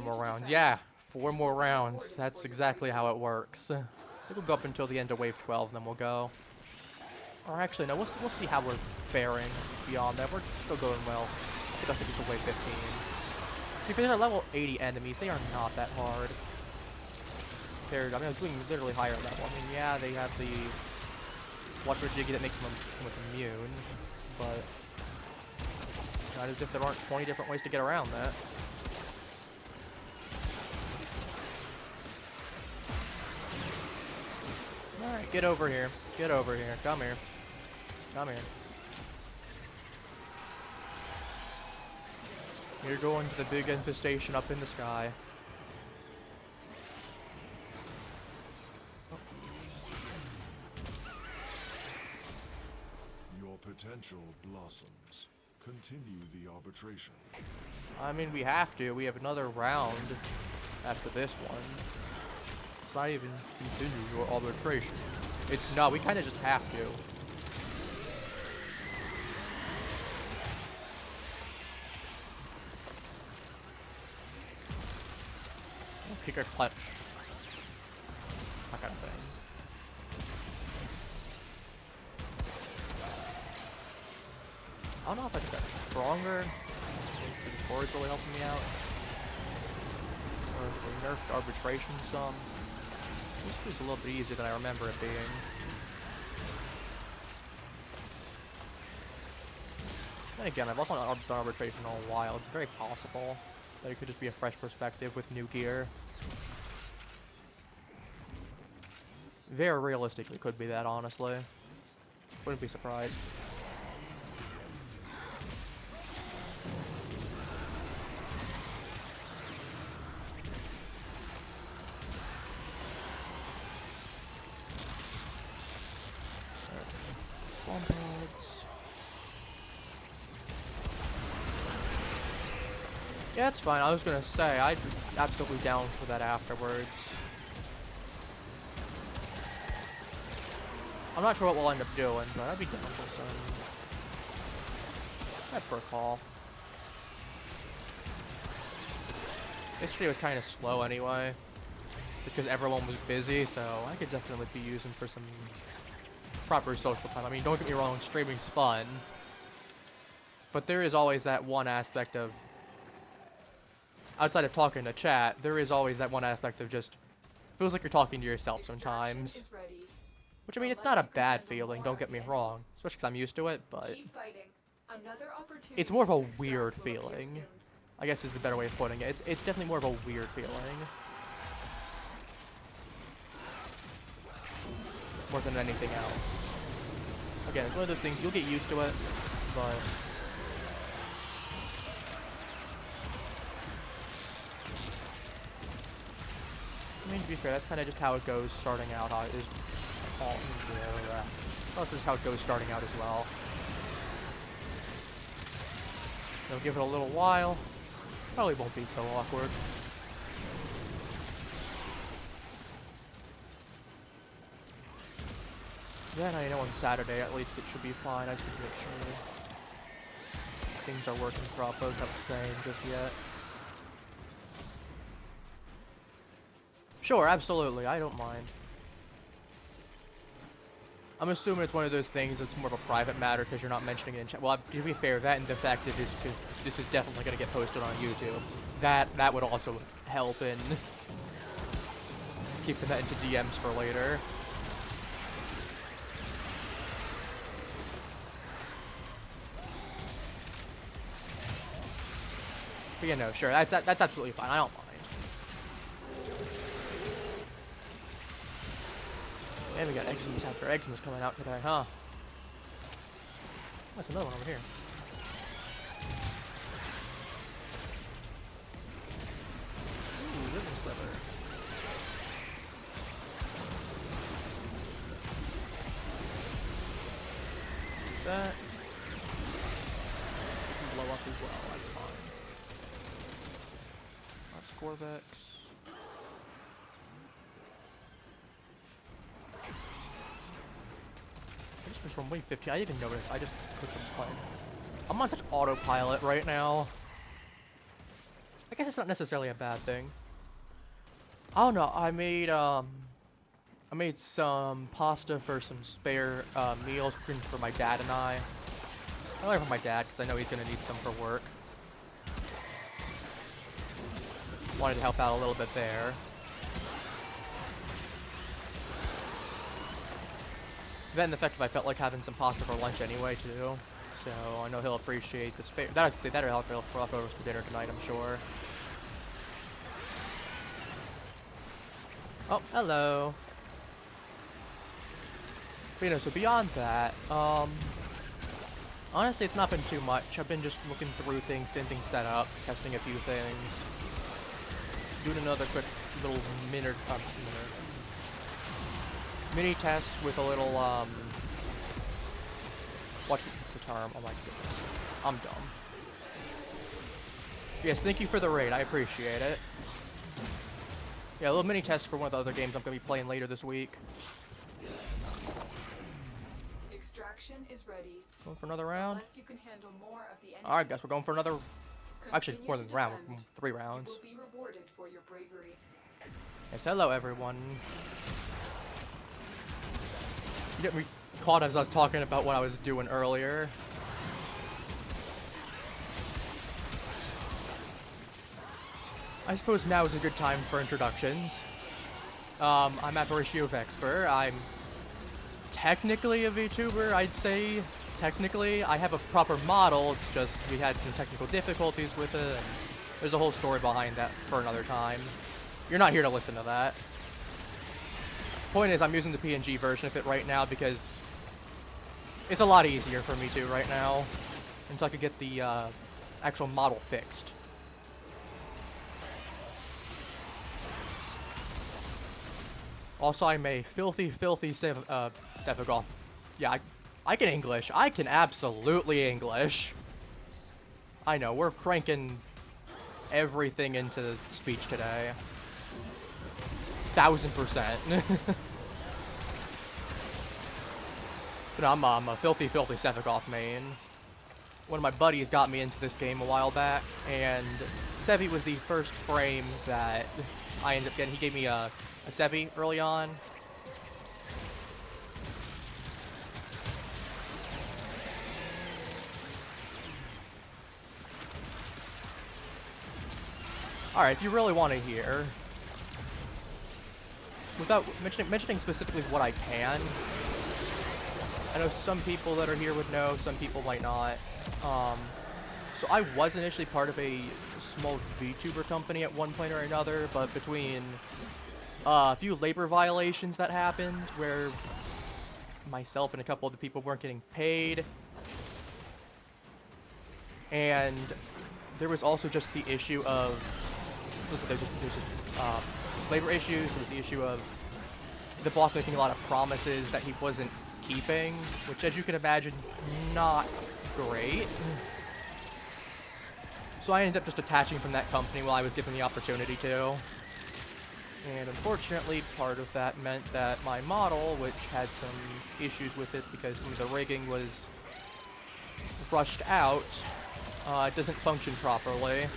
more rounds. Yeah, 4 more rounds. That's exactly how it works. I think we'll go up until the end of wave 12, and then we'll go. Or actually, no, we'll see how we're faring beyond that. We're still going well. I think I'll stick to wave 15. See, if they're level 80 enemies, they are not that hard. Compared, I mean, I was doing literally higher level. I mean, yeah, they have the Watcher Jiggy that makes them somewhat immune, but not as if there aren't 20 different ways to get around that. Alright, get over here. Get over here. Come here. Come here. You're going to the big infestation up in the sky. Your potential blossoms. Continue the arbitration. I mean, we have to. We have another round after this one. It's not even continue your arbitration. It's not. We kind of just have to. Kick a clutch. That kind of thing. I don't know if I got stronger. The board's really helping me out. Or if we nerfed arbitration some. This is a little bit easier than I remember it being. Then again, I've also not done arbitration in a while. It's very possible that it could just be a fresh perspective with new gear. Very realistically could be that, honestly. Wouldn't be surprised. Bomb pads. Yeah, it's fine. I was gonna say, I'd be absolutely down for that afterwards. I'm not sure what we'll end up doing, but I'd be down for some Vexper call. Yesterday was kind of slow anyway, because everyone was busy, so I could definitely be using for some proper social time. I mean, don't get me wrong, streaming's fun, but there is always that one aspect of, outside of talking to chat, there is always that one aspect of just, feels like you're talking to yourself sometimes. Extraction is ready. Which, I mean, it's not a bad feeling, don't get me wrong, especially because I'm used to it, but Keep fighting. Another opportunity it's more of a to extract weird will appear feeling, soon. I guess is the better way of putting it. It's definitely more of a weird feeling. More than anything else. Again, it's one of those things, you'll get used to it, but I mean, to be fair, that's kind of just how it goes starting out. That's just how it goes starting out as well. They'll give it a little while. Probably won't be so awkward. Then I know on Saturday at least it should be fine. I just need to make sure things are working properly. Not the same just yet. Sure, absolutely. I don't mind. I'm assuming it's one of those things that's more of a private matter because you're not mentioning it in chat. Well, to be fair, that and the fact that this is definitely going to get posted on YouTube, that would also help in keeping that into DMs for later. But yeah, no, sure, that's absolutely fine. I don't mind. And we got Xmas after Xmas coming out today, huh? That's another one over here. Ooh, ribbon sliver. That can blow up as well, that's fine. That's Corvex. I just switched from wave 15. I didn't notice. I just clicked on play. I'm on such autopilot right now. I guess it's not necessarily a bad thing. I don't know. I made some pasta for some spare meals for my dad and I. I like for my dad because I know he's gonna need some for work. Wanted to help out a little bit there. Then the fact that I felt like having some pasta for lunch anyway too, so I know he'll appreciate the spare. That I say that or help for leftovers for dinner tonight, I'm sure. Oh, hello. But, you know, so beyond that, honestly, it's not been too much. I've been just looking through things, getting things set up, testing a few things, doing another quick little mini test with a little, what's the term? Oh my goodness. I'm dumb. Yes, thank you for the raid. I appreciate it. Yeah, a little mini test for one of the other games I'm going to be playing later this week. Extraction is ready. Going for another round? Unless you can handle more of the enemy. Alright, guess we're going for another... Actually, Continue more than to a round. defend. 3 rounds. You will be rewarded for your bravery. Yes, hello everyone. You get me caught as I was talking about what I was doing earlier. I suppose now is a good time for introductions. I'm Apparitio Vexper. I'm technically a VTuber, I'd say. Technically, I have a proper model, it's just we had some technical difficulties with it, and there's a whole story behind that for another time. You're not here to listen to that. Point is, I'm using the PNG version of it right now because it's a lot easier for me to right now, until I could get the actual model fixed. Also, I'm a filthy Sevagoth. Yeah, I can English. I can absolutely English. I know, we're cranking everything into speech today. 1000%. But I'm a filthy Sevagoth main. One of my buddies got me into this game a while back, and Sevi was the first frame that I ended up getting. He gave me a Sevi early on. Alright, if you really want to hear, without mentioning specifically what I can, I know some people that are here would know, some people might not. So I was initially part of a small VTuber company at one point or another, but between a few labor violations that happened, where myself and a couple of the people weren't getting paid, and there was also just the issue of, there's just labor issues. There was the issue of the boss making a lot of promises that he wasn't keeping, which, as you can imagine, not great. So I ended up just detaching from that company while I was given the opportunity to. And unfortunately, part of that meant that my model, which had some issues with it because some of the rigging was rushed out, it doesn't function properly.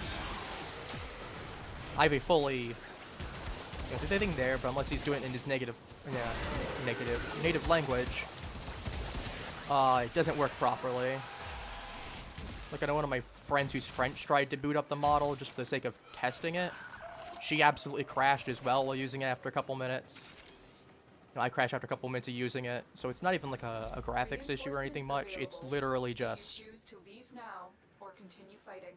I have a fully, there's anything there, but unless he's doing it in his native language, it doesn't work properly. Like, I know one of my friends who's French tried to boot up the model just for the sake of testing it, she absolutely crashed as well while using it after a couple minutes. You know, I crashed after a couple minutes of using it, so it's not even like a graphics issue or anything much. It's literally just Do you choose to leave now or continue fighting?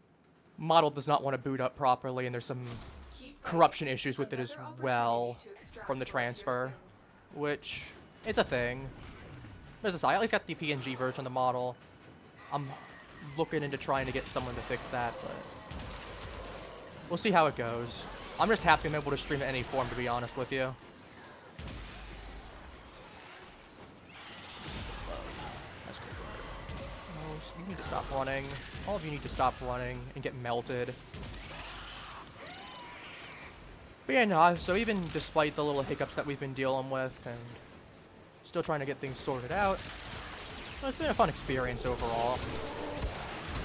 model does not want to boot up properly, and there's some Keep corruption fighting. issues with it as Another well opportunity to extract from the will appear transfer, soon. which it's a thing. There's this, I at least got the PNG version of the model. I'm looking into trying to get someone to fix that, but we'll see how it goes. I'm just happy I'm able to stream in any form, to be honest with you. Oh, so you need to stop running. All of you need to stop running and get melted. But yeah, no, so even despite the little hiccups that we've been dealing with and still trying to get things sorted out, it's been a fun experience overall.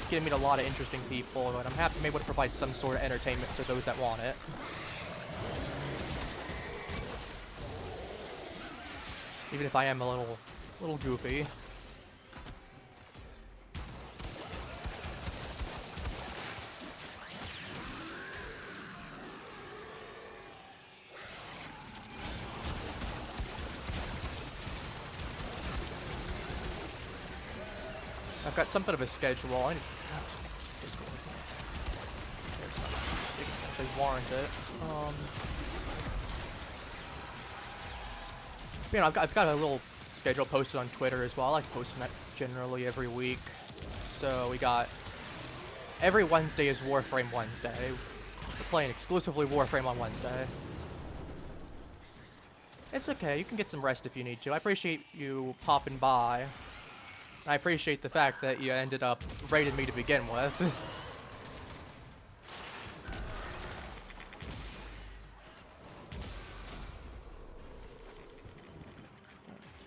Getting to meet a lot of interesting people, and I'm happy I'm able to provide some sort of entertainment to those that want it. Even if I am a little goofy. I've got something of a schedule. I need actually warrant it. You know, I've got a little schedule posted on Twitter as well. I like posting that generally every week. So we got every Wednesday is Warframe Wednesday. We're playing exclusively Warframe on Wednesday. It's okay. You can get some rest if you need to. I appreciate you popping by. I appreciate the fact that you ended up raiding me to begin with.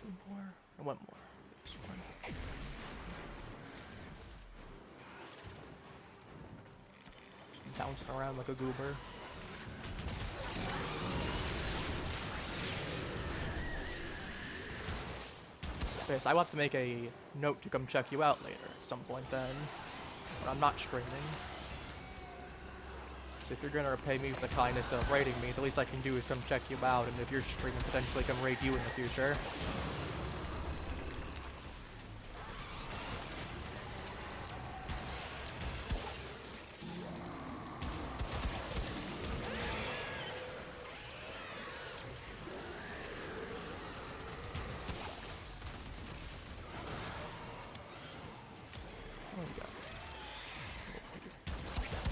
Two more. And one more. This one. Just bouncing around like a goober. Okay, so I will have to make a note to come check you out later at some point then. But I'm not streaming. So if you're gonna repay me for the kindness of raiding me, the least I can do is come check you out, and if you're streaming, potentially come raid you in the future. What do we got?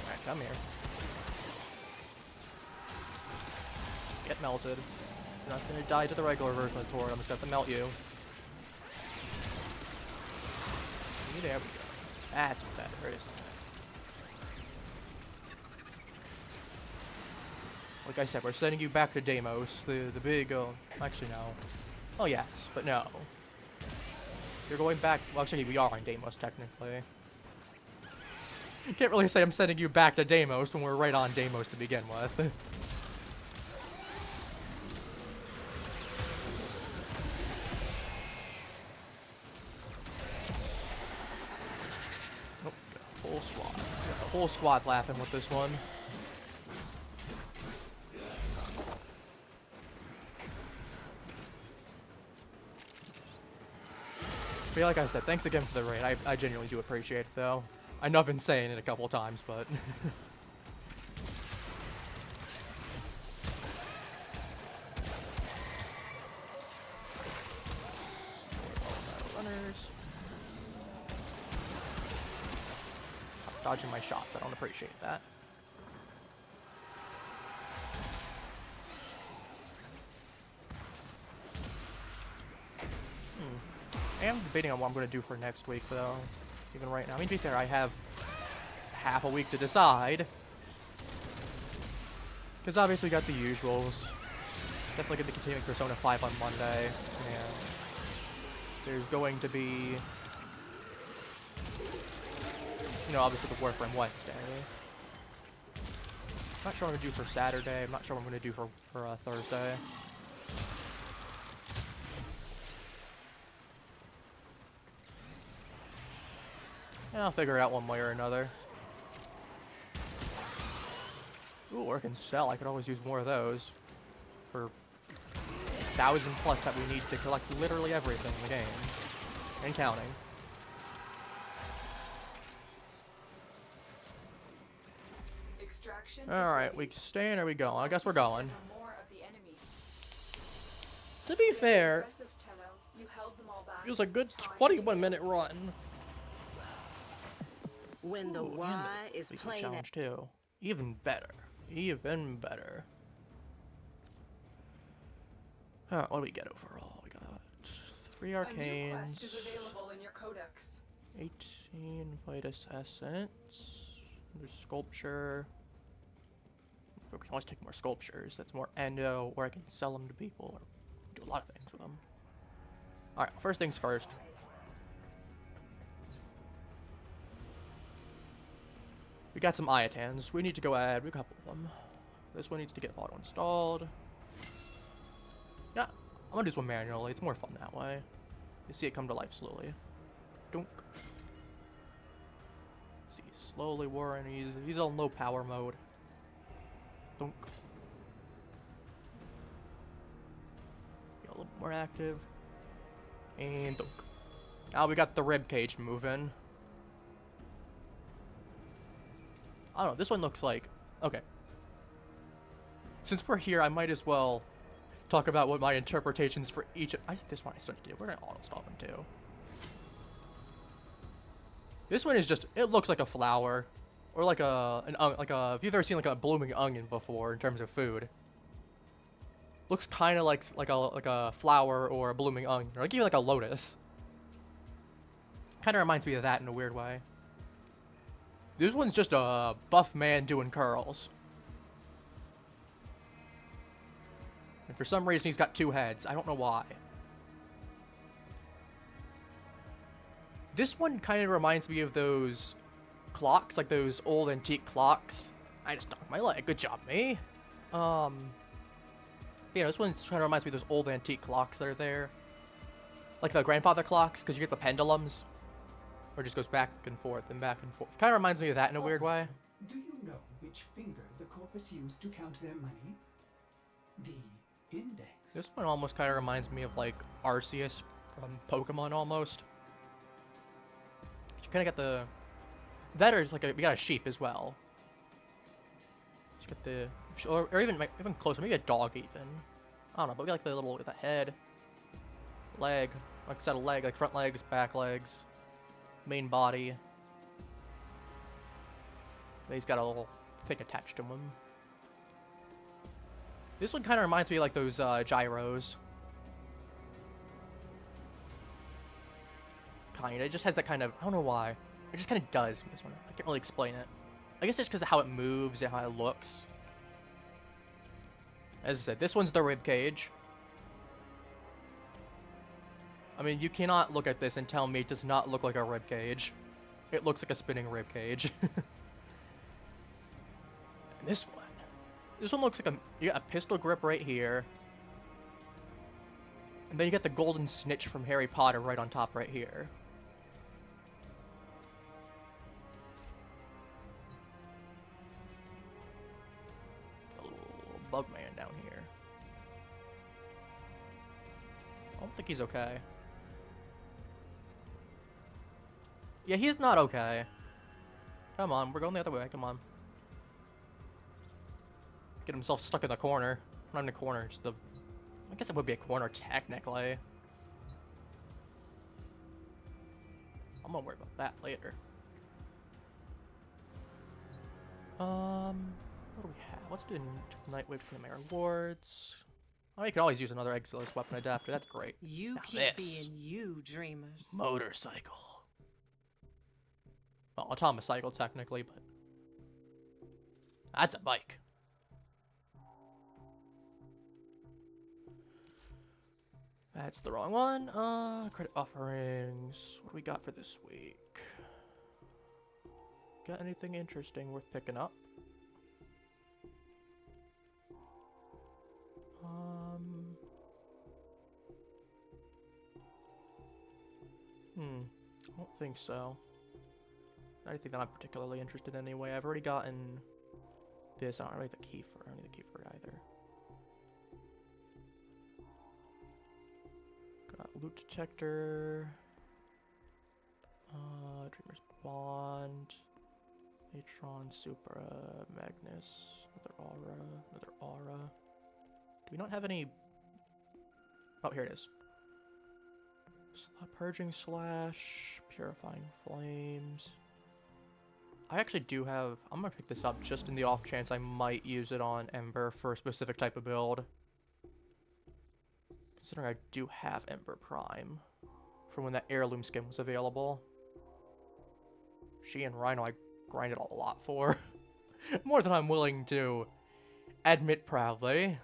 Alright, come here. Get melted. You're not gonna die to the regular version of the turret, I'm just gonna have to melt you. There we go. That's better, isn't it? Like I said, we're sending you back to Deimos, the big, actually no. Oh yes, but no. You're going back, well actually we are on Deimos technically. Can't really say I'm sending you back to Deimos when we're right on Deimos to begin with. Nope, got a whole squad. Got a whole squad laughing with this one. But yeah, like I said, thanks again for the raid. I genuinely do appreciate it though. I know I've been saying it a couple times, but runners. I'm dodging my shots. I don't appreciate that. I am debating on what I'm going to do for next week, though. Even right now. I mean, to be fair, I have half a week to decide. Because obviously we got the usuals. Definitely going to be continuing Persona 5 on Monday. And there's going to be, you know, obviously the Warframe Wednesday. I'm not sure what I'm going to do for Saturday. I'm not sure what I'm going to do for Thursday. Yeah, I'll figure it out one way or another. Ooh, or I can sell. I could always use more of those for 1,000 plus that we need to collect literally everything in the game. And counting. Extraction is Alright, ready. we staying or we going? I Must guess we're deliver going. more of the enemy. To be fair, Impressive, Tenno. You held them all back. it was a good Time 21-minute run. When the Ooh, and Y is weekly playing at challenge too. Even better. Even better. Alright, what do we get overall? We got 3 A new quest arcanes, is available in your codex. 18 Vitus Essence, there's sculpture. We can always take more sculptures. That's more endo, or I can sell them to people, or do a lot of things with them. Alright, first things first. We got some Iotans. We need to go add a couple of them. This one needs to get auto installed. Yeah, I'm gonna do this one manually. It's more fun that way. You see it come to life slowly. Dunk. See, slowly Warren. He's on low power mode. Dunk. Get a little more active. And dunk. Now we got the rib cage moving. I don't know, this one looks like... Okay. Since we're here, I might as well talk about what my interpretations for each of... this one I started to do. We're gonna auto-stop them too. This one is just... It looks like a flower. Or like a... if you've ever seen like a blooming onion before in terms of food. Looks kind of like a flower or a blooming onion. Or like even like a lotus. Kind of reminds me of that in a weird way. This one's just a buff man doing curls. And for some reason he's got 2 heads. I don't know why. This one kind of reminds me of those clocks, like those old antique clocks. I just dunked my leg. Good job, me. Yeah, this one kind of reminds me of those old antique clocks that are there. Like the grandfather clocks, because you get the pendulums. Or just goes back and forth and back and forth. Kind of reminds me of that in a weird way. Do you know which finger the corpus used to count their money? The index. This one almost kind of reminds me of like Arceus from Pokemon almost. You kind of got the... That or it's like we got a sheep as well. Just get the... Or even closer, maybe a dog even. I don't know, but we got like the little... the head. Leg. Like a set of leg, like front legs, back legs. Main body. He's got a little thing attached to him. This one kind of reminds me of like those gyros. Kinda. It just has that kind of... I don't know why. It just kind of does. This one. I can't really explain it. I guess it's because of how it moves and how it looks. As I said, this one's the rib cage. I mean, you cannot look at this and tell me it does not look like a rib cage. It looks like a spinning rib cage. And this one looks like you got a pistol grip right here. And then you get the golden snitch from Harry Potter right on top right here. A little bug man down here. I don't think he's okay. Yeah, he's not okay. Come on, we're going the other way, come on. Get himself stuck in the corner. Not in the corner, just the... I guess it would be a corner, technically. I'm gonna worry about that later. What do we have? Let's do Night Wave to my rewards. Oh, you can always use another Exilus weapon adapter, that's great. You Now keep this. being you, dreamers. Motorcycle. Well, autonomous cycle technically, but that's a bike. That's the wrong one. Credit offerings. What do we got for this week? Got anything interesting worth picking up? I don't think so. Anything that I'm particularly interested in anyway. I've already gotten this. I don't need the key for. I don't need the key for it either. Got loot detector. Dreamer's Bond. Natron, Supra, Magnus, another aura. Do we not have any? Oh, here it is. Purging Slash, Purifying Flames. I actually do have. I'm gonna pick this up just in the off chance I might use it on Ember for a specific type of build. Considering I do have Ember Prime from when that heirloom skin was available. She and Rhino I grinded a lot for. More than I'm willing to admit proudly.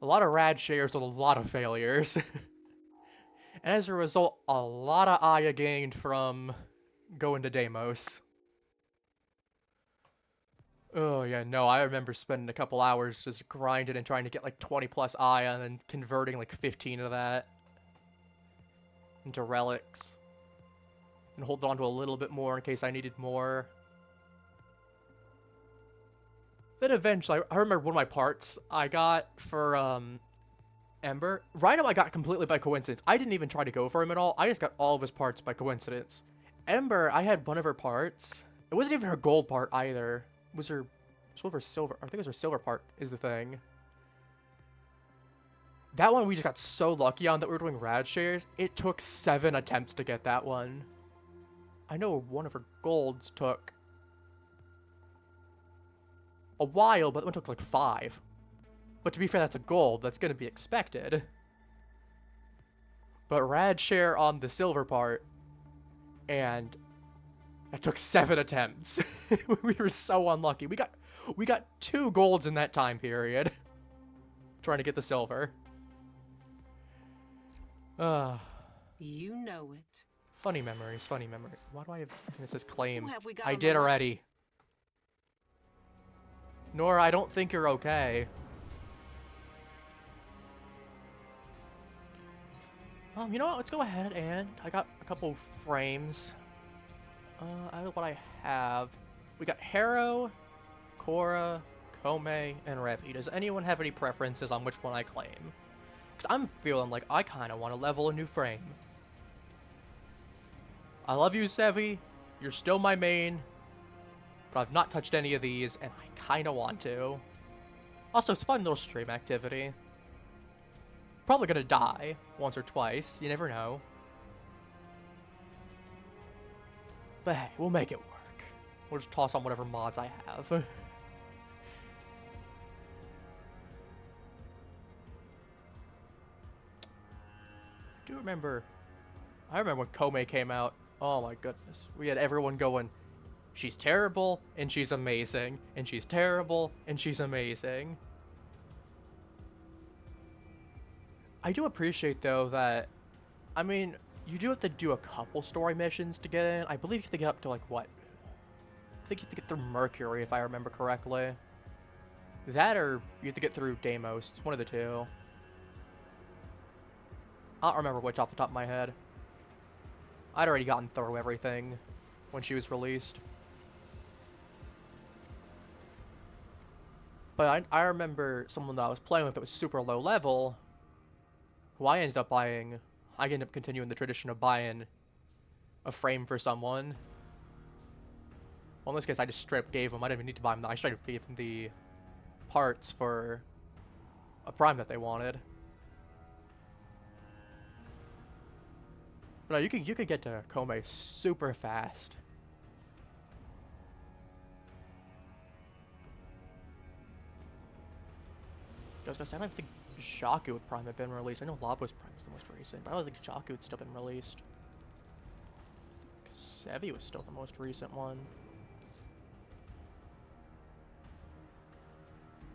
A lot of rad shares with a lot of failures. And as a result, a lot of Aya gained from going to Deimos. Oh yeah, no, I remember spending a couple hours just grinding and trying to get like 20 plus Aya and then converting like 15 of that into relics. And holding on to a little bit more in case I needed more. Then eventually, I remember one of my parts I got for Ember. Rhino I got completely by coincidence. I didn't even try to go for him at all. I just got all of his parts by coincidence. Ember, I had one of her parts. It wasn't even her gold part either. It was her silver. I think it was her silver part is the thing. That one we just got so lucky on that we were doing rad shares. It took 7 attempts to get that one. I know one of her golds took a while, but that one took like 5. But to be fair, that's a gold. That's going to be expected. But rad share on the silver part, and it took 7 attempts. We were so unlucky. We got 2 golds in that time period, trying to get the silver. You know it. Funny memories, funny memories. Why do I have this claim? Who have we got I on the did line? already. Nora, I don't think you're okay. You know what? Let's go ahead and I got a couple frames. Out of what I have, we got Harrow, Korra, Kome, and Revi. Does anyone have any preferences on which one I claim? Because I'm feeling like I kind of want to level a new frame. I love you, Sevi. You're still my main. But I've not touched any of these, and I kind of want to. Also, it's a fun little stream activity. Probably gonna die once or twice. You never know. But hey, we'll make it work. We'll just toss on whatever mods I have. I remember when Kome came out. Oh my goodness. We had everyone going, she's terrible, and she's amazing, and she's terrible, and she's amazing. I do appreciate, though, that, I mean, you do have to do a couple story missions to get in. I believe you have to get up to, like, what? I think you have to get through Mercury, if I remember correctly. That, or you have to get through Deimos. It's one of the two. I don't remember which off the top of my head. I'd already gotten through everything when she was released. But I remember someone that I was playing with that was super low level, who I ended up buying. I ended up continuing the tradition of buying a frame for someone. Well, in this case, I just straight up gave them. I didn't even need to buy them. I straight up gave them the parts for a prime that they wanted. But no, you could get to Kome super fast. I was gonna say, I don't think Shaku would Prime have been released. I know Lava's Prime is the most recent, but I don't think Shaku had still been released. Sevi was still the most recent one.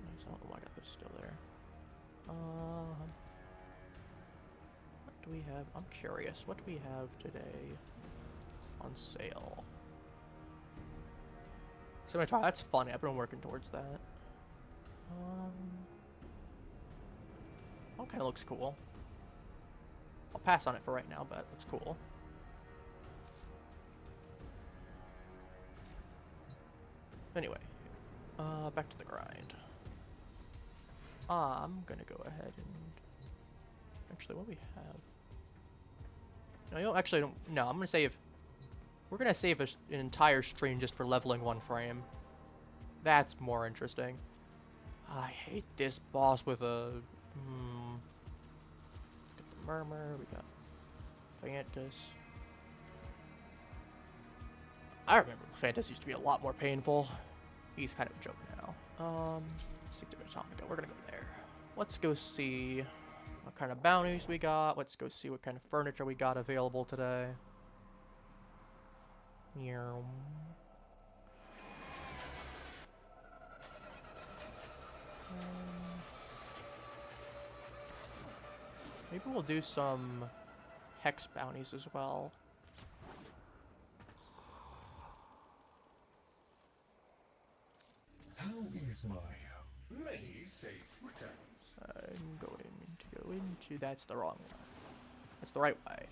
I don't know why that was still there. What do we have? I'm curious. What do we have today on sale? Semi-try, that's funny. I've been working towards that. That kind of looks cool. I'll pass on it for right now, but it looks cool. Anyway, Back to the grind. I'm gonna go ahead and actually, what do we have? No, you don't actually don't. No, I'm gonna save. We're gonna save an entire stream just for leveling one frame. That's more interesting. I hate this boss with a. Get the murmur. We got Fantas. I remember Fantas used to be a lot more painful. He's kind of a joke now. Stick to Atomica. We're gonna go there. Let's go see what kind of bounties we got. Let's go see what kind of furniture we got available today. Maybe we'll do some hex bounties as well. How is my many safe returns? I'm going to go into... That's the wrong one. That's the right way.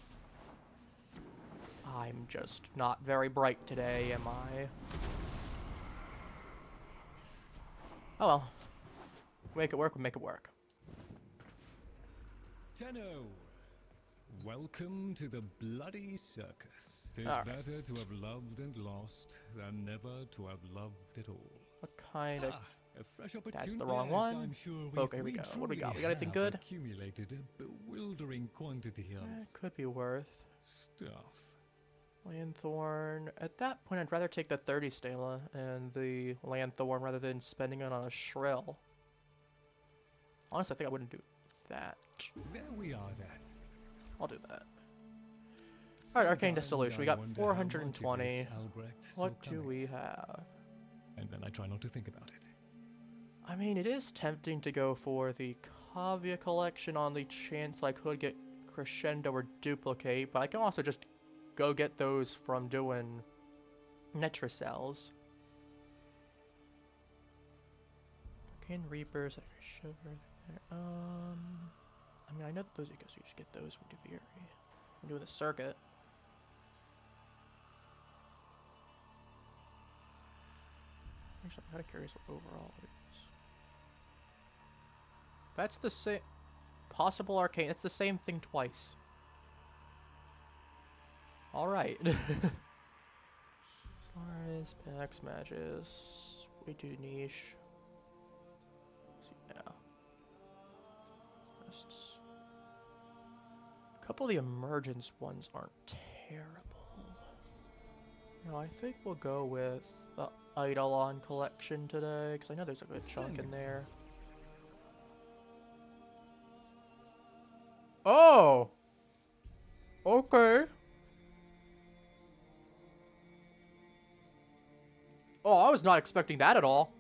I'm just not very bright today, am I? Oh well. Make it work, we make it work. Tenno! Welcome to the bloody circus. 'Tis Alright. better to have loved and lost than never to have loved at all. What kind of... A fresh opportunity. That's the wrong yes, one. I'm sure Okay, here we go. What do we got? We got anything have good? Accumulated a bewildering quantity of Could be worth. stuff. Landthorn. At that point, I'd rather take the 30 Stela and the Landthorn rather than spending it on a Shrill. Honestly, I think I wouldn't do that. There we are then. I'll do that. Alright, Arcane Sometimes Distillation. We I got wonder how much of 420. this Albrecht's What so do coming. we have? And then I try not to think about it. I mean, it is tempting to go for the Kavia collection on the chance that I could get Crescendo or Duplicate, but I can also just go get those from doing Netracells. Arcane Reapers, Shiver there. I mean, I know those, because you just get those from Deviri. I'm doing the circuit. Actually, I'm kind of curious what overall it is. That's the same. Possible arcane. It's the same thing twice. Alright. Solaris, Pax, Magus. We do niche. So, yeah. A couple of the emergence ones aren't terrible. No, I think we'll go with the Eidolon collection today, because I know there's a good chunk in there. Oh! Okay. Oh, I was not expecting that at all.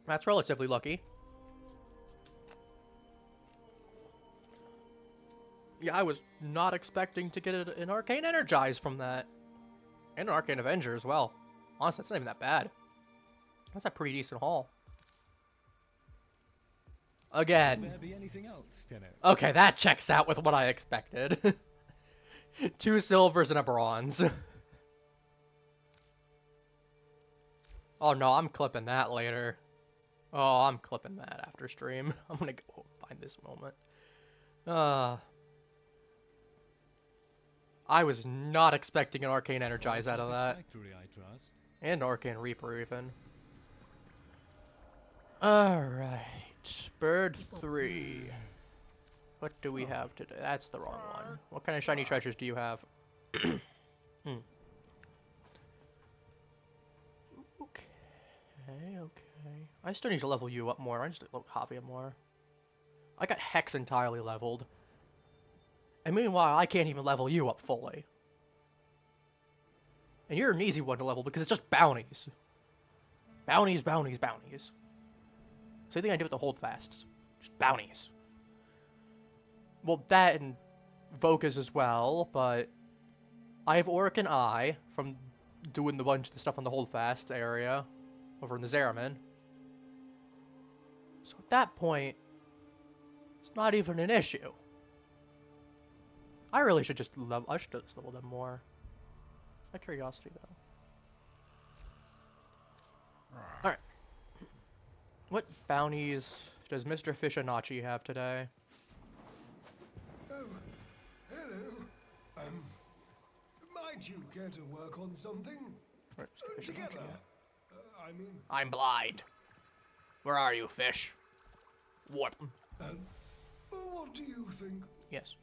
That's relatively lucky. Yeah, I was not expecting to get an Arcane Energize from that. And an Arcane Avenger as well. Honestly, that's not even that bad. That's a pretty decent haul. Again. Will there be anything else, Tenno? Okay, that checks out with what I expected. 2 silvers and a bronze. Oh no, I'm clipping that later. Oh, I'm clipping that after stream. I'm gonna go find this moment. I was not expecting an Arcane Energize out of that. Satisfactory, I trust. And Arcane Reaper even. Alright. Bird 3. What do we have today? That's the wrong one. What kind of shiny treasures do you have? Okay. I still need to level you up more. I just level Kavia more. I got Hex entirely leveled. And meanwhile, I can't even level you up fully. And you're an easy one to level because it's just bounties. Bounties, bounties, bounties. Same thing I do with the holdfasts. Just bounties. Well, that and Vokas as well, but I have Auric and I from doing the bunch of the stuff on the holdfast area over in the Zeraman. So at that point, it's not even an issue. I really should just level. I should just level them more. Out of curiosity, though. What bounties does Mr. Fishinachi have today? Oh, hello. Might you care to work on something? Where's Mr. Fishinachi Together. at? I mean, I'm blind. Where are you, fish? What? what do you think? Yes.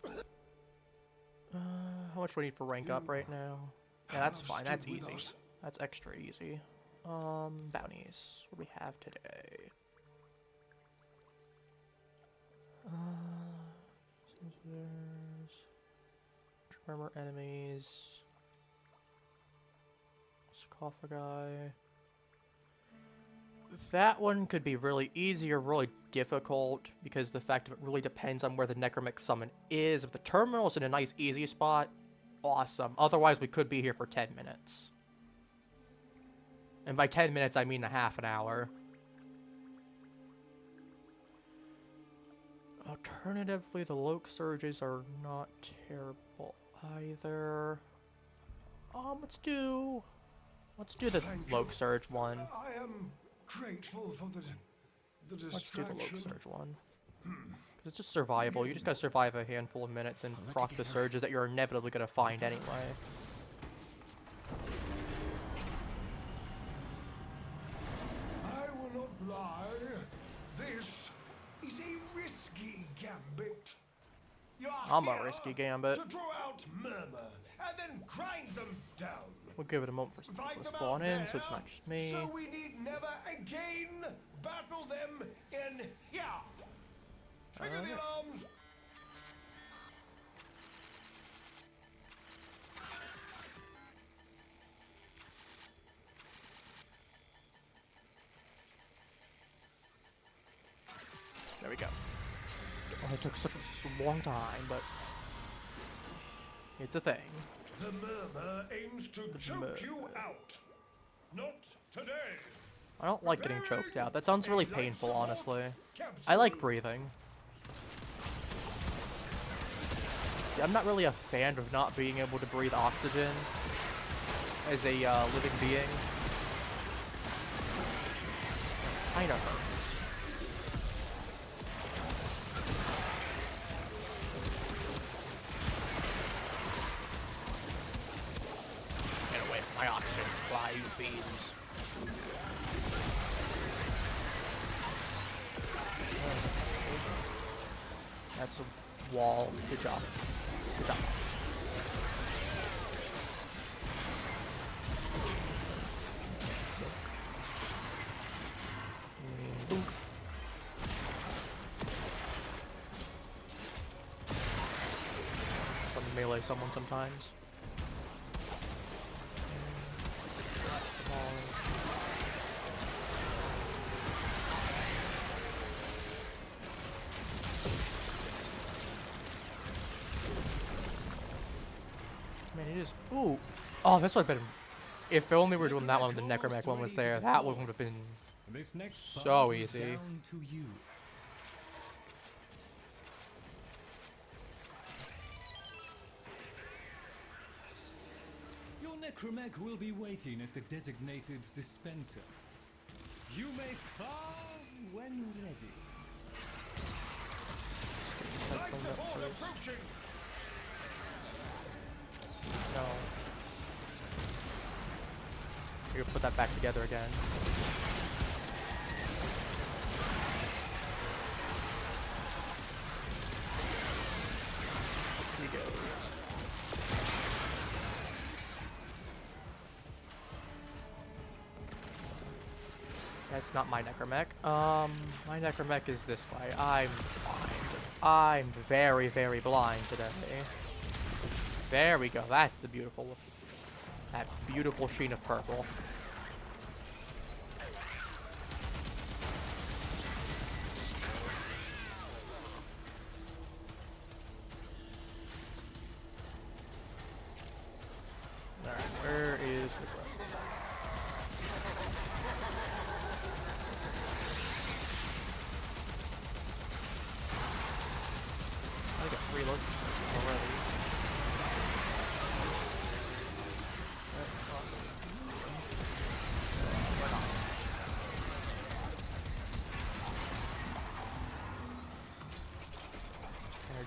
How much do we need for rank up right now? Yeah, that's have fine. That's stood with easy. us. That's extra easy. Bounties. What do we have today? Scissors. Tremor enemies. Sarcophagi. That one could be really easy or really difficult because the fact of it really depends on where the Necromech summon is. If the terminal's in a nice easy spot, awesome. Otherwise, we could be here for 10 minutes. And by 10 minutes, I mean a half an hour. Alternatively, the Loke Surges are not terrible either. Let's do the Thank Loke you. Surge one. I am grateful for the Let's do distraction. the Loke Surge one. 'Cause it's just survival. You just gotta survive a handful of minutes and proc the surges that you're inevitably gonna find anyway. I will not lie. This is a risky gambit. You are I'm a here risky gambit. to draw out murmur and then grind them down. We'll give it a moment for some people Fight to them spawn out in, there, so it's not just me. So we need never again battle them in here. Trigger the alarms. There we go. Oh, it took such a long time, but it's a thing. The murmur aims to choke you out. Not today. I don't like getting choked out. That sounds really painful, honestly. I like breathing. Yeah, I'm not really a fan of not being able to breathe oxygen as a living being. Kinda hurts. Get away from my oxygen supply, you fiends. That's a wall. Good job. Good job. Boom. Fun to melee someone sometimes. Man, it is. Ooh. Oh, this would have been. If only we were doing that one when the Necromech one was there, that one would have been This next so part is easy. down to you. Your necromech will be waiting at the designated dispenser. You may farm when ready. Light support approaching. No. You're gonna put that back together again. Here we go. That's not my necromech. My necromech is this way. I'm blind. I'm very, very blind today. There we go. That's the beautiful, that beautiful sheen of purple. Alright, where is the rest of that? I got 3 looks already.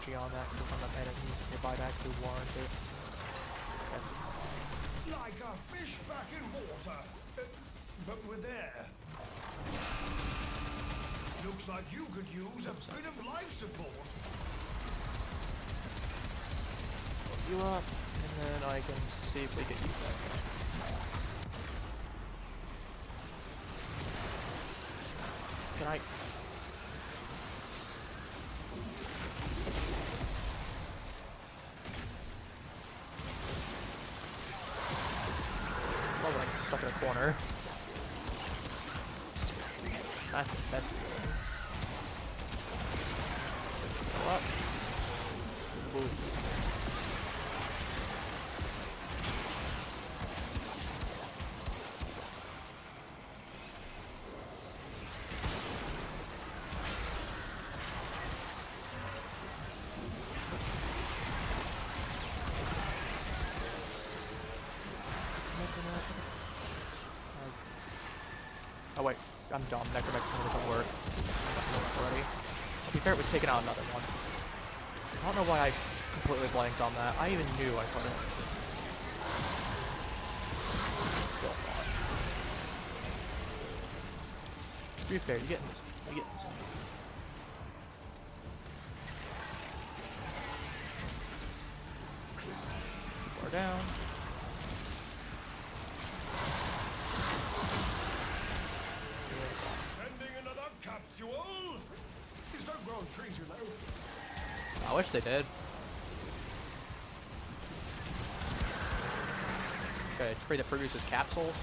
energy on that because I'm not enemies nearby to actually warrant it. That's Like a fish back in water, but with air. Looks like you could use a bit of life support. Put you up, and then I can see if we get you back. Can I? Oh, like stuck in a corner. That's the best. What? Ooh. Oh wait, I'm dumb. Necromex doesn't work. Already. To be fair, it was taking out another one. I don't know why I completely blanked on that. I even knew I couldn't. Still not. To be fair, you getting some. Far down. Capsule? These don't grow on trees, you know. I wish they did. Got a tree that produces capsules.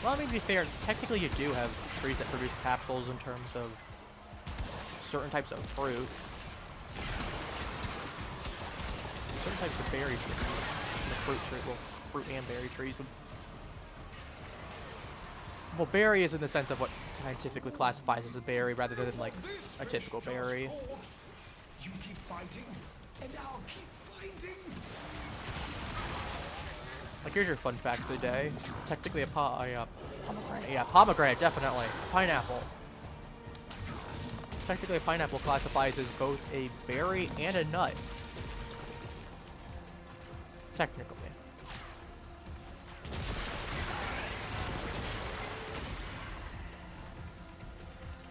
Well, I mean, to be fair, technically you do have trees that produce capsules in terms of certain types of fruit. Certain types of berry trees. The fruit tree, well, fruit and berry trees would. Well, berry is in the sense of what scientifically classifies as a berry rather than like a typical berry. You keep fighting, and I'll keep fighting. Like, here's your fun fact for the day. Technically a pomegranate. Yeah, pomegranate, definitely. Pineapple. Technically a pineapple classifies as both a berry and a nut. Technically.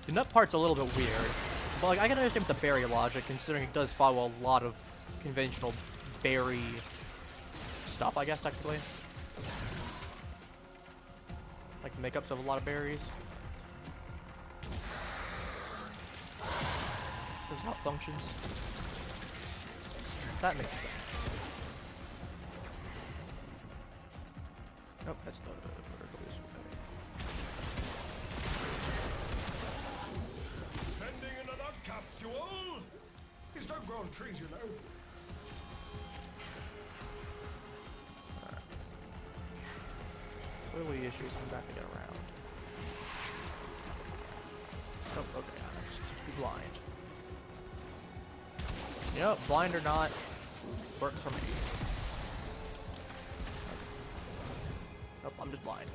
The nut part's a little bit weird, but like I can understand the berry logic, considering it does follow a lot of conventional berry stuff, I guess, technically. Like the makeups of a lot of berries. There's how it functions. That makes sense. Nope, that's not a vertical this way. Sending another capsule? These don't grow on trees, you know. Alright. Clearly issues, I'm back to get around. Oh, okay, I'm just be blind. You know, blind or not, works for me. Nope, I'm just blind.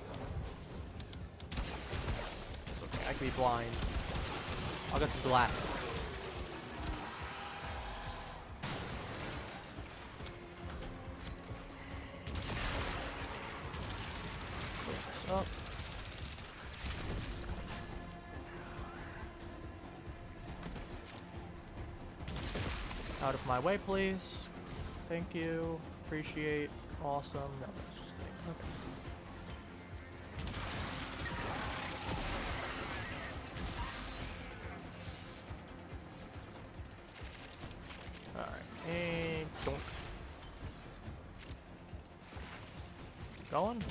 It's okay, I can be blind. I'll get some glasses. Oh. Out of my way, please. Thank you. Appreciate. Awesome. No, that's just me. Okay. Alright, and don't. Going?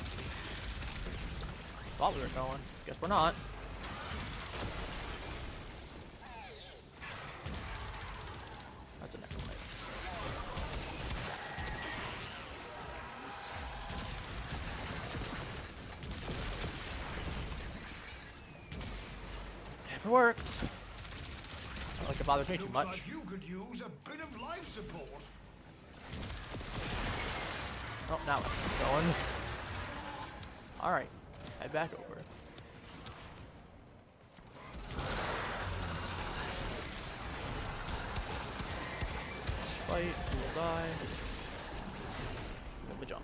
Thought we were going. Guess we're not. That's a necromancer. If it works. Not like it bothers me too much. Looks like you could use a bit of life support. Oh, now it's going. Alright, head back over. fight. Who will die? Then we jump.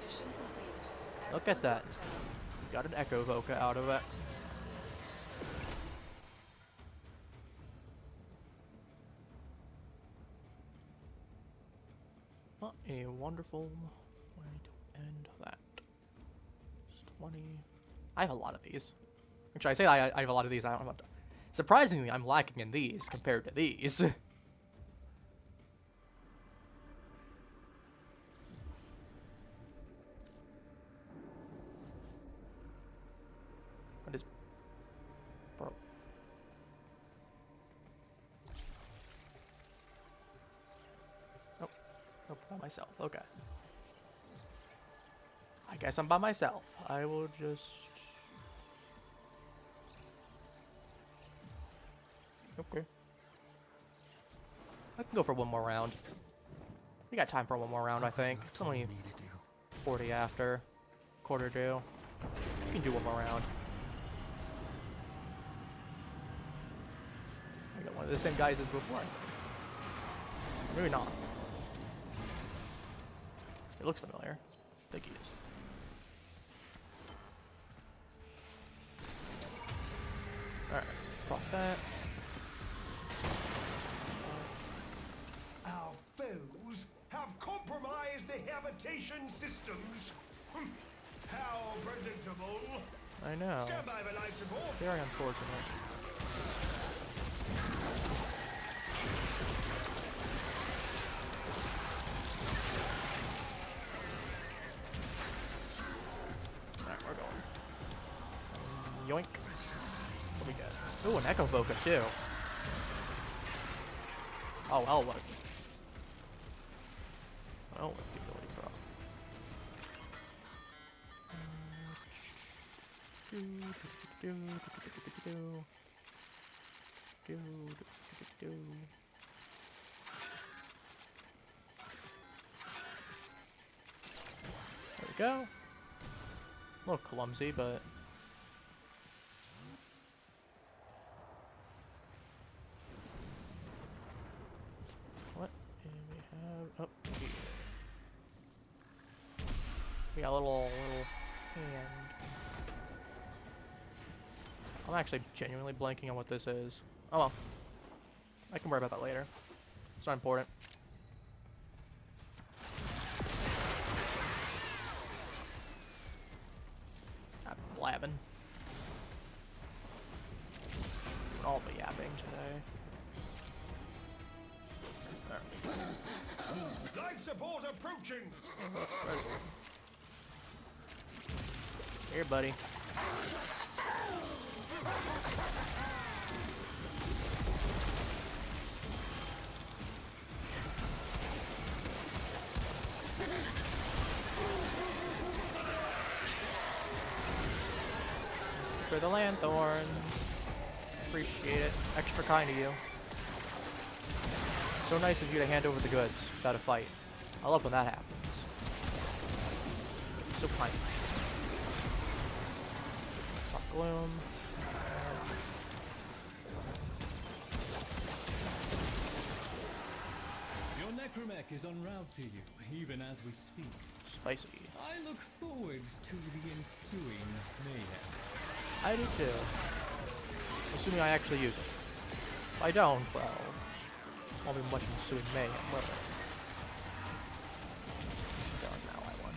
Mission complete. Look at that. Got an Echo Voca out of it. What a wonderful way to end that. It's 20. I have a lot of these. Actually, I say I have a lot of these. I don't have. Surprisingly, I'm lacking in these compared to these. What is? Bro. Nope, by myself. Okay. I guess I'm by myself. I will just... Okay. I can go for one more round. We got time for one more round, I think. It's only 40 after. Quarter due. We can do one more round. I got one of the same guys as before. Maybe not. It looks familiar. I think he is. Alright, pop that. Our foes have compromised the habitation systems. How predictable. I know. Stand by for life support. Very unfortunate. Alright, we're going. Yoink. What do we get? Ooh, an Echo Voca too. Oh, well, what? Oh, what the ability pro. There we go. A little clumsy, but what do we have up here? We got a little hand. I'm actually genuinely blanking on what this is. Oh well. I can worry about that later. It's not important. I'm blabbing. All the yapping today. Life support approaching. Here, buddy. For the Lanthorn. Appreciate it. Extra kind of you. So nice of you to hand over the goods without a fight. I love when that happens. So kind. Fuck Gloom. Your necromech is en route to you, even as we speak. Spicy. I look forward to the ensuing mayhem. I do too. Assuming I actually use it. If I don't, well, won't be much ensuing mayhem, will it? Going now, I won.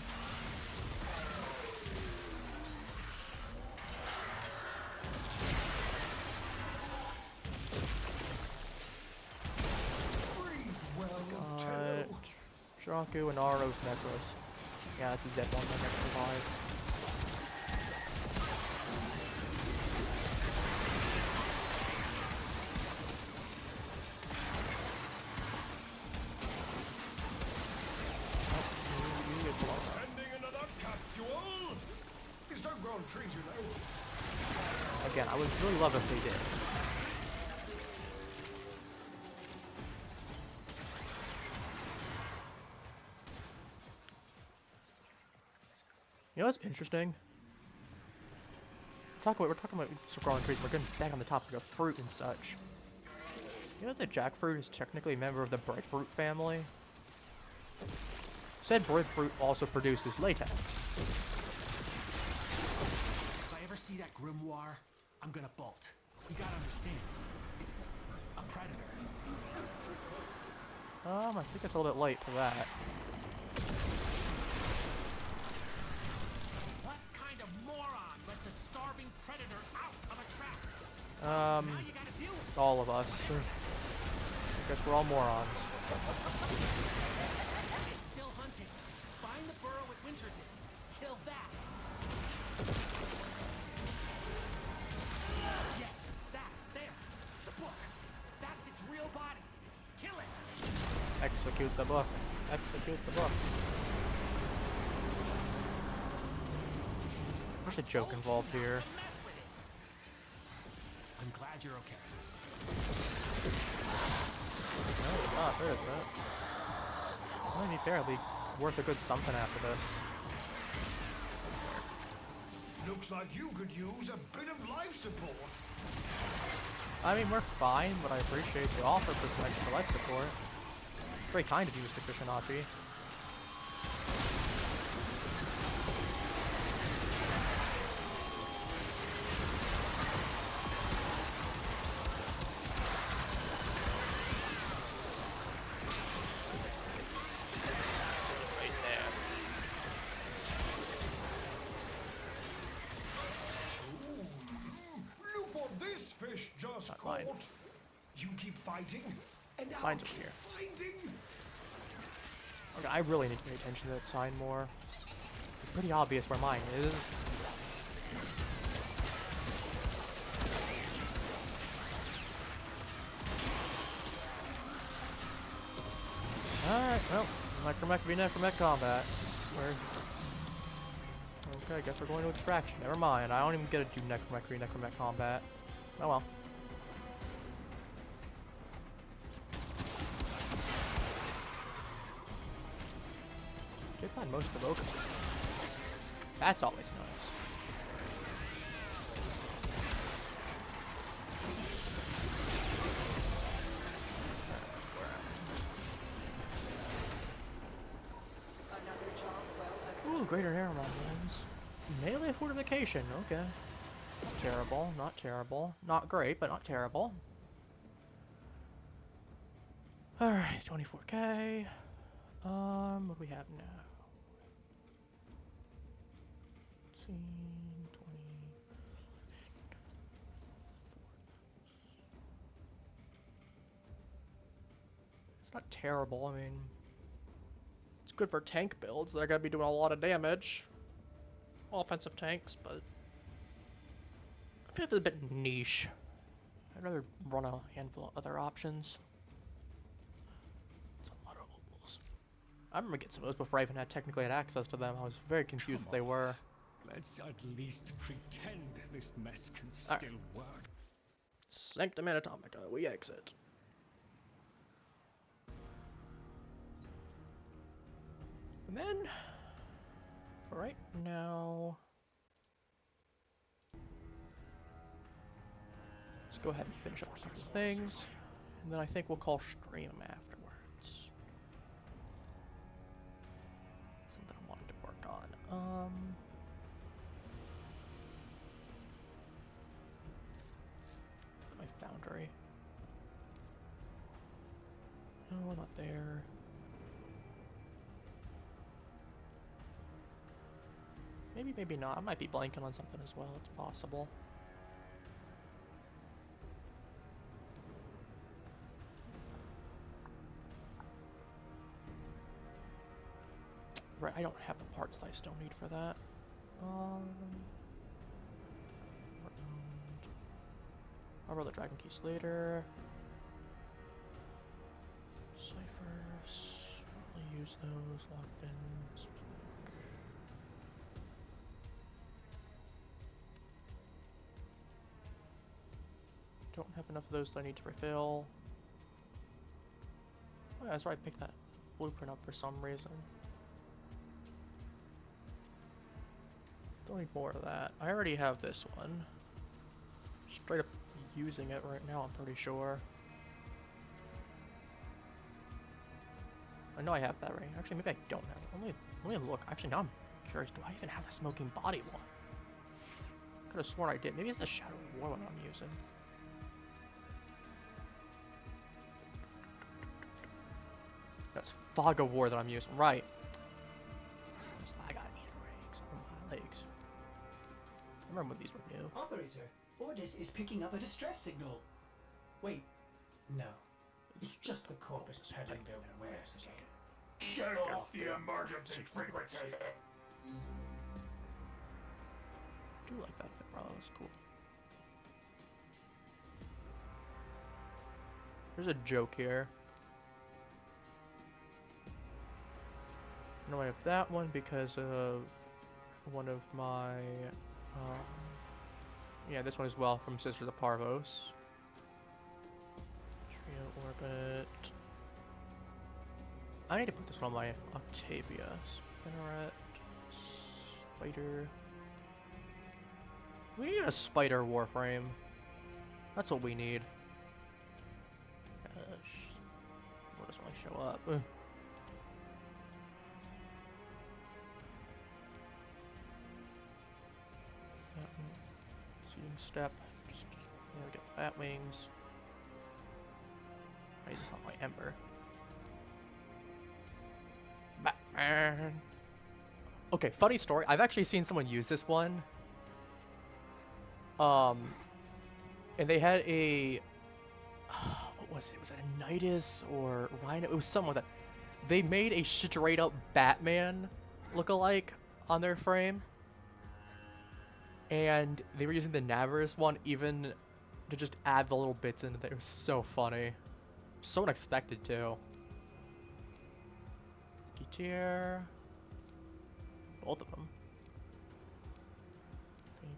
Got Draku and Aros Necros. Yeah, that's a dead one. My next revive. Sending another capsule. These don't grow on trees, you know. Again, I would really love if they did. You know what's interesting? We're talking about growing trees. We're getting back on the topic of fruit and such. You know that jackfruit is technically a member of the breadfruit family? Said breadfruit also produces latex. If I ever see that grimoire, I'm gonna bolt. You gotta understand, it's a predator. I think it's a little bit late for that. What kind of moron lets a starving predator out of a trap? Now you gotta deal with all of us. I guess we're all morons. It's still hunting. Find the burrow it winters in. Kill that. Yes, that. There. The book. That's its real body. Kill it. Execute the book. Execute the book. There's a joke involved here. I'm glad you're okay. No, it's not. There is that. Well, to be fair, it'll be worth a good something after this. Looks like you could use a bit of life support. I mean, we're fine, but I appreciate the offer for some extra life support. It's very kind of you, Mr. Kushinachi. Right there. Look what this fish just Not caught. mine. You keep fighting, and I'll Mine's keep over here. finding. Okay, I really need to pay attention to that sign more. It's pretty obvious where mine is. Alright, well, necromech v necromech combat. Okay, I guess we're going to extraction. Never mind, I don't even get to do necromech v necromech combat. Oh well. Did find most of the Vocals. That's always nice. Another job well executed. Ooh, greater air rumblings. Melee fortification, okay. Not terrible, not terrible. Not great, but not terrible. Alright, 24k. What do we have now? 15, 20. It's not terrible, I mean, it's good for tank builds. They're gonna be doing a lot of damage. Offensive tanks, but I feel like it's a bit niche. I'd rather run a handful of other options. It's a lot of opals. I remember getting some of those before I even technically had access to them. I was very confused what they were. Let's at least pretend this mess can All still right. work. Sanctum Anatomica, we exit. And then, for right now, let's go ahead and finish up a couple things, and then I think we'll call stream afterwards. Something I wanted to work on. My foundry. No, not there. Maybe, maybe not. I might be blanking on something as well. It's possible. Right, I don't have the parts that I still need for that. I'll roll the dragon keys later. Ciphers. I'll use those. Locked in. Don't have enough of those that I need to refill. Oh, yeah, that's why I picked that blueprint up for some reason. Still need more of that. I already have this one. Straight up using it right now, I'm pretty sure. I know I have that right. Actually, maybe I don't have it. Let me look. Actually, now I'm curious. Do I even have the smoking body one? Could have sworn I did. Maybe it's the Shadow War one I'm using. That's Fog of War that I'm using. Right. I gotta eat legs. My legs. I remember when these were new. Operator, Ordis is picking up a distress signal. Wait, no. It's just the corpus peddling their wares again. Get off the emergency frequency! I do like that effect. Wow, that was cool. There's a joke here. I know I have that one because of one of my, yeah, this one as well from Sisters of Parvos. Trio Orbit. I need to put this one on my Octavia. Spinneret. Spider. We need a spider Warframe. That's what we need. Gosh. What does want to show up? Seating step. Just, yeah, we get bat wings. Why is this not my Ember? Batman. Okay, funny story. I've actually seen someone use this one. And they had a what was it? Was it a Nidus or Rhino? It was something like that. They made a straight up Batman look-alike on their frame. And they were using the Navarus one even to just add the little bits in there. It was so funny. So unexpected too. Tier. Both of them.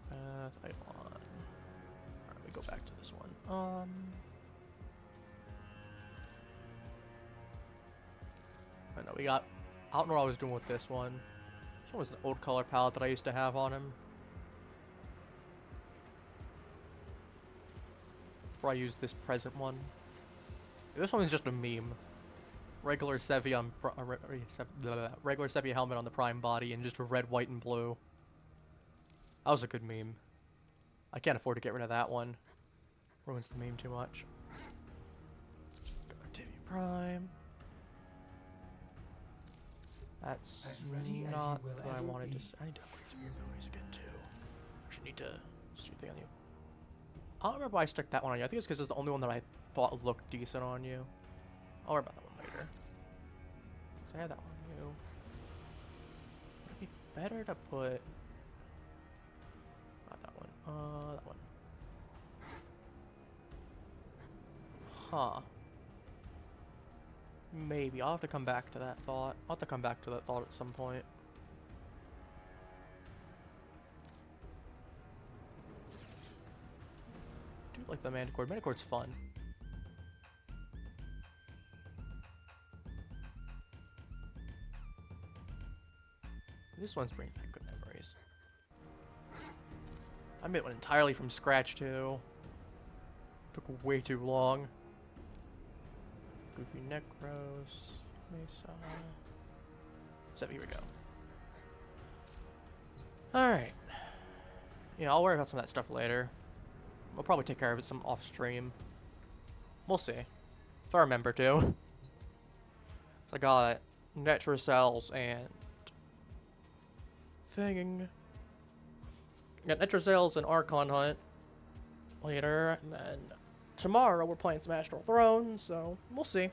Path, Eidolon. Alright, we go back to this one. I know we got. I don't know what I was doing with this one. This one was the old color palette that I used to have on him. Before I used this present one. This one is just a meme. Regular Sevi on regular Sevi helmet on the Prime body and just red, white, and blue. That was a good meme. I can't afford to get rid of that one. Ruins the meme too much. Octavia Prime. That's not what I wanted to. I need to upgrade some abilities again too. Actually, need to see the thing on you. I don't remember why I stuck that one on you. I think it's because it's the only one that I thought looked decent on you. I'll worry about that one later. So I had that one on you. Would it be better to put? Not that one. That one. Huh. Maybe. I'll have to come back to that thought. I'll have to come back to that thought at some point. I do like the Manticore. Manticore's fun. This one's bringing back good memories. I made one entirely from scratch too. Took way too long. Goofy Necros, Mesa. So here we go. Alright. Yeah, I'll worry about some of that stuff later. I'll probably take care of it some off stream. We'll see. If I remember to. So I got Netrocells and thinging. Got Netrocells and Archon Hunt later, and then tomorrow we're playing some Astral Throne, so we'll see.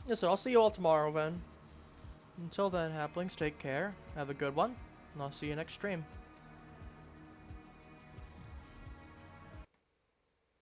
Yeah, so I'll see you all tomorrow then. Until then, Halflings, take care, have a good one, and I'll see you next stream.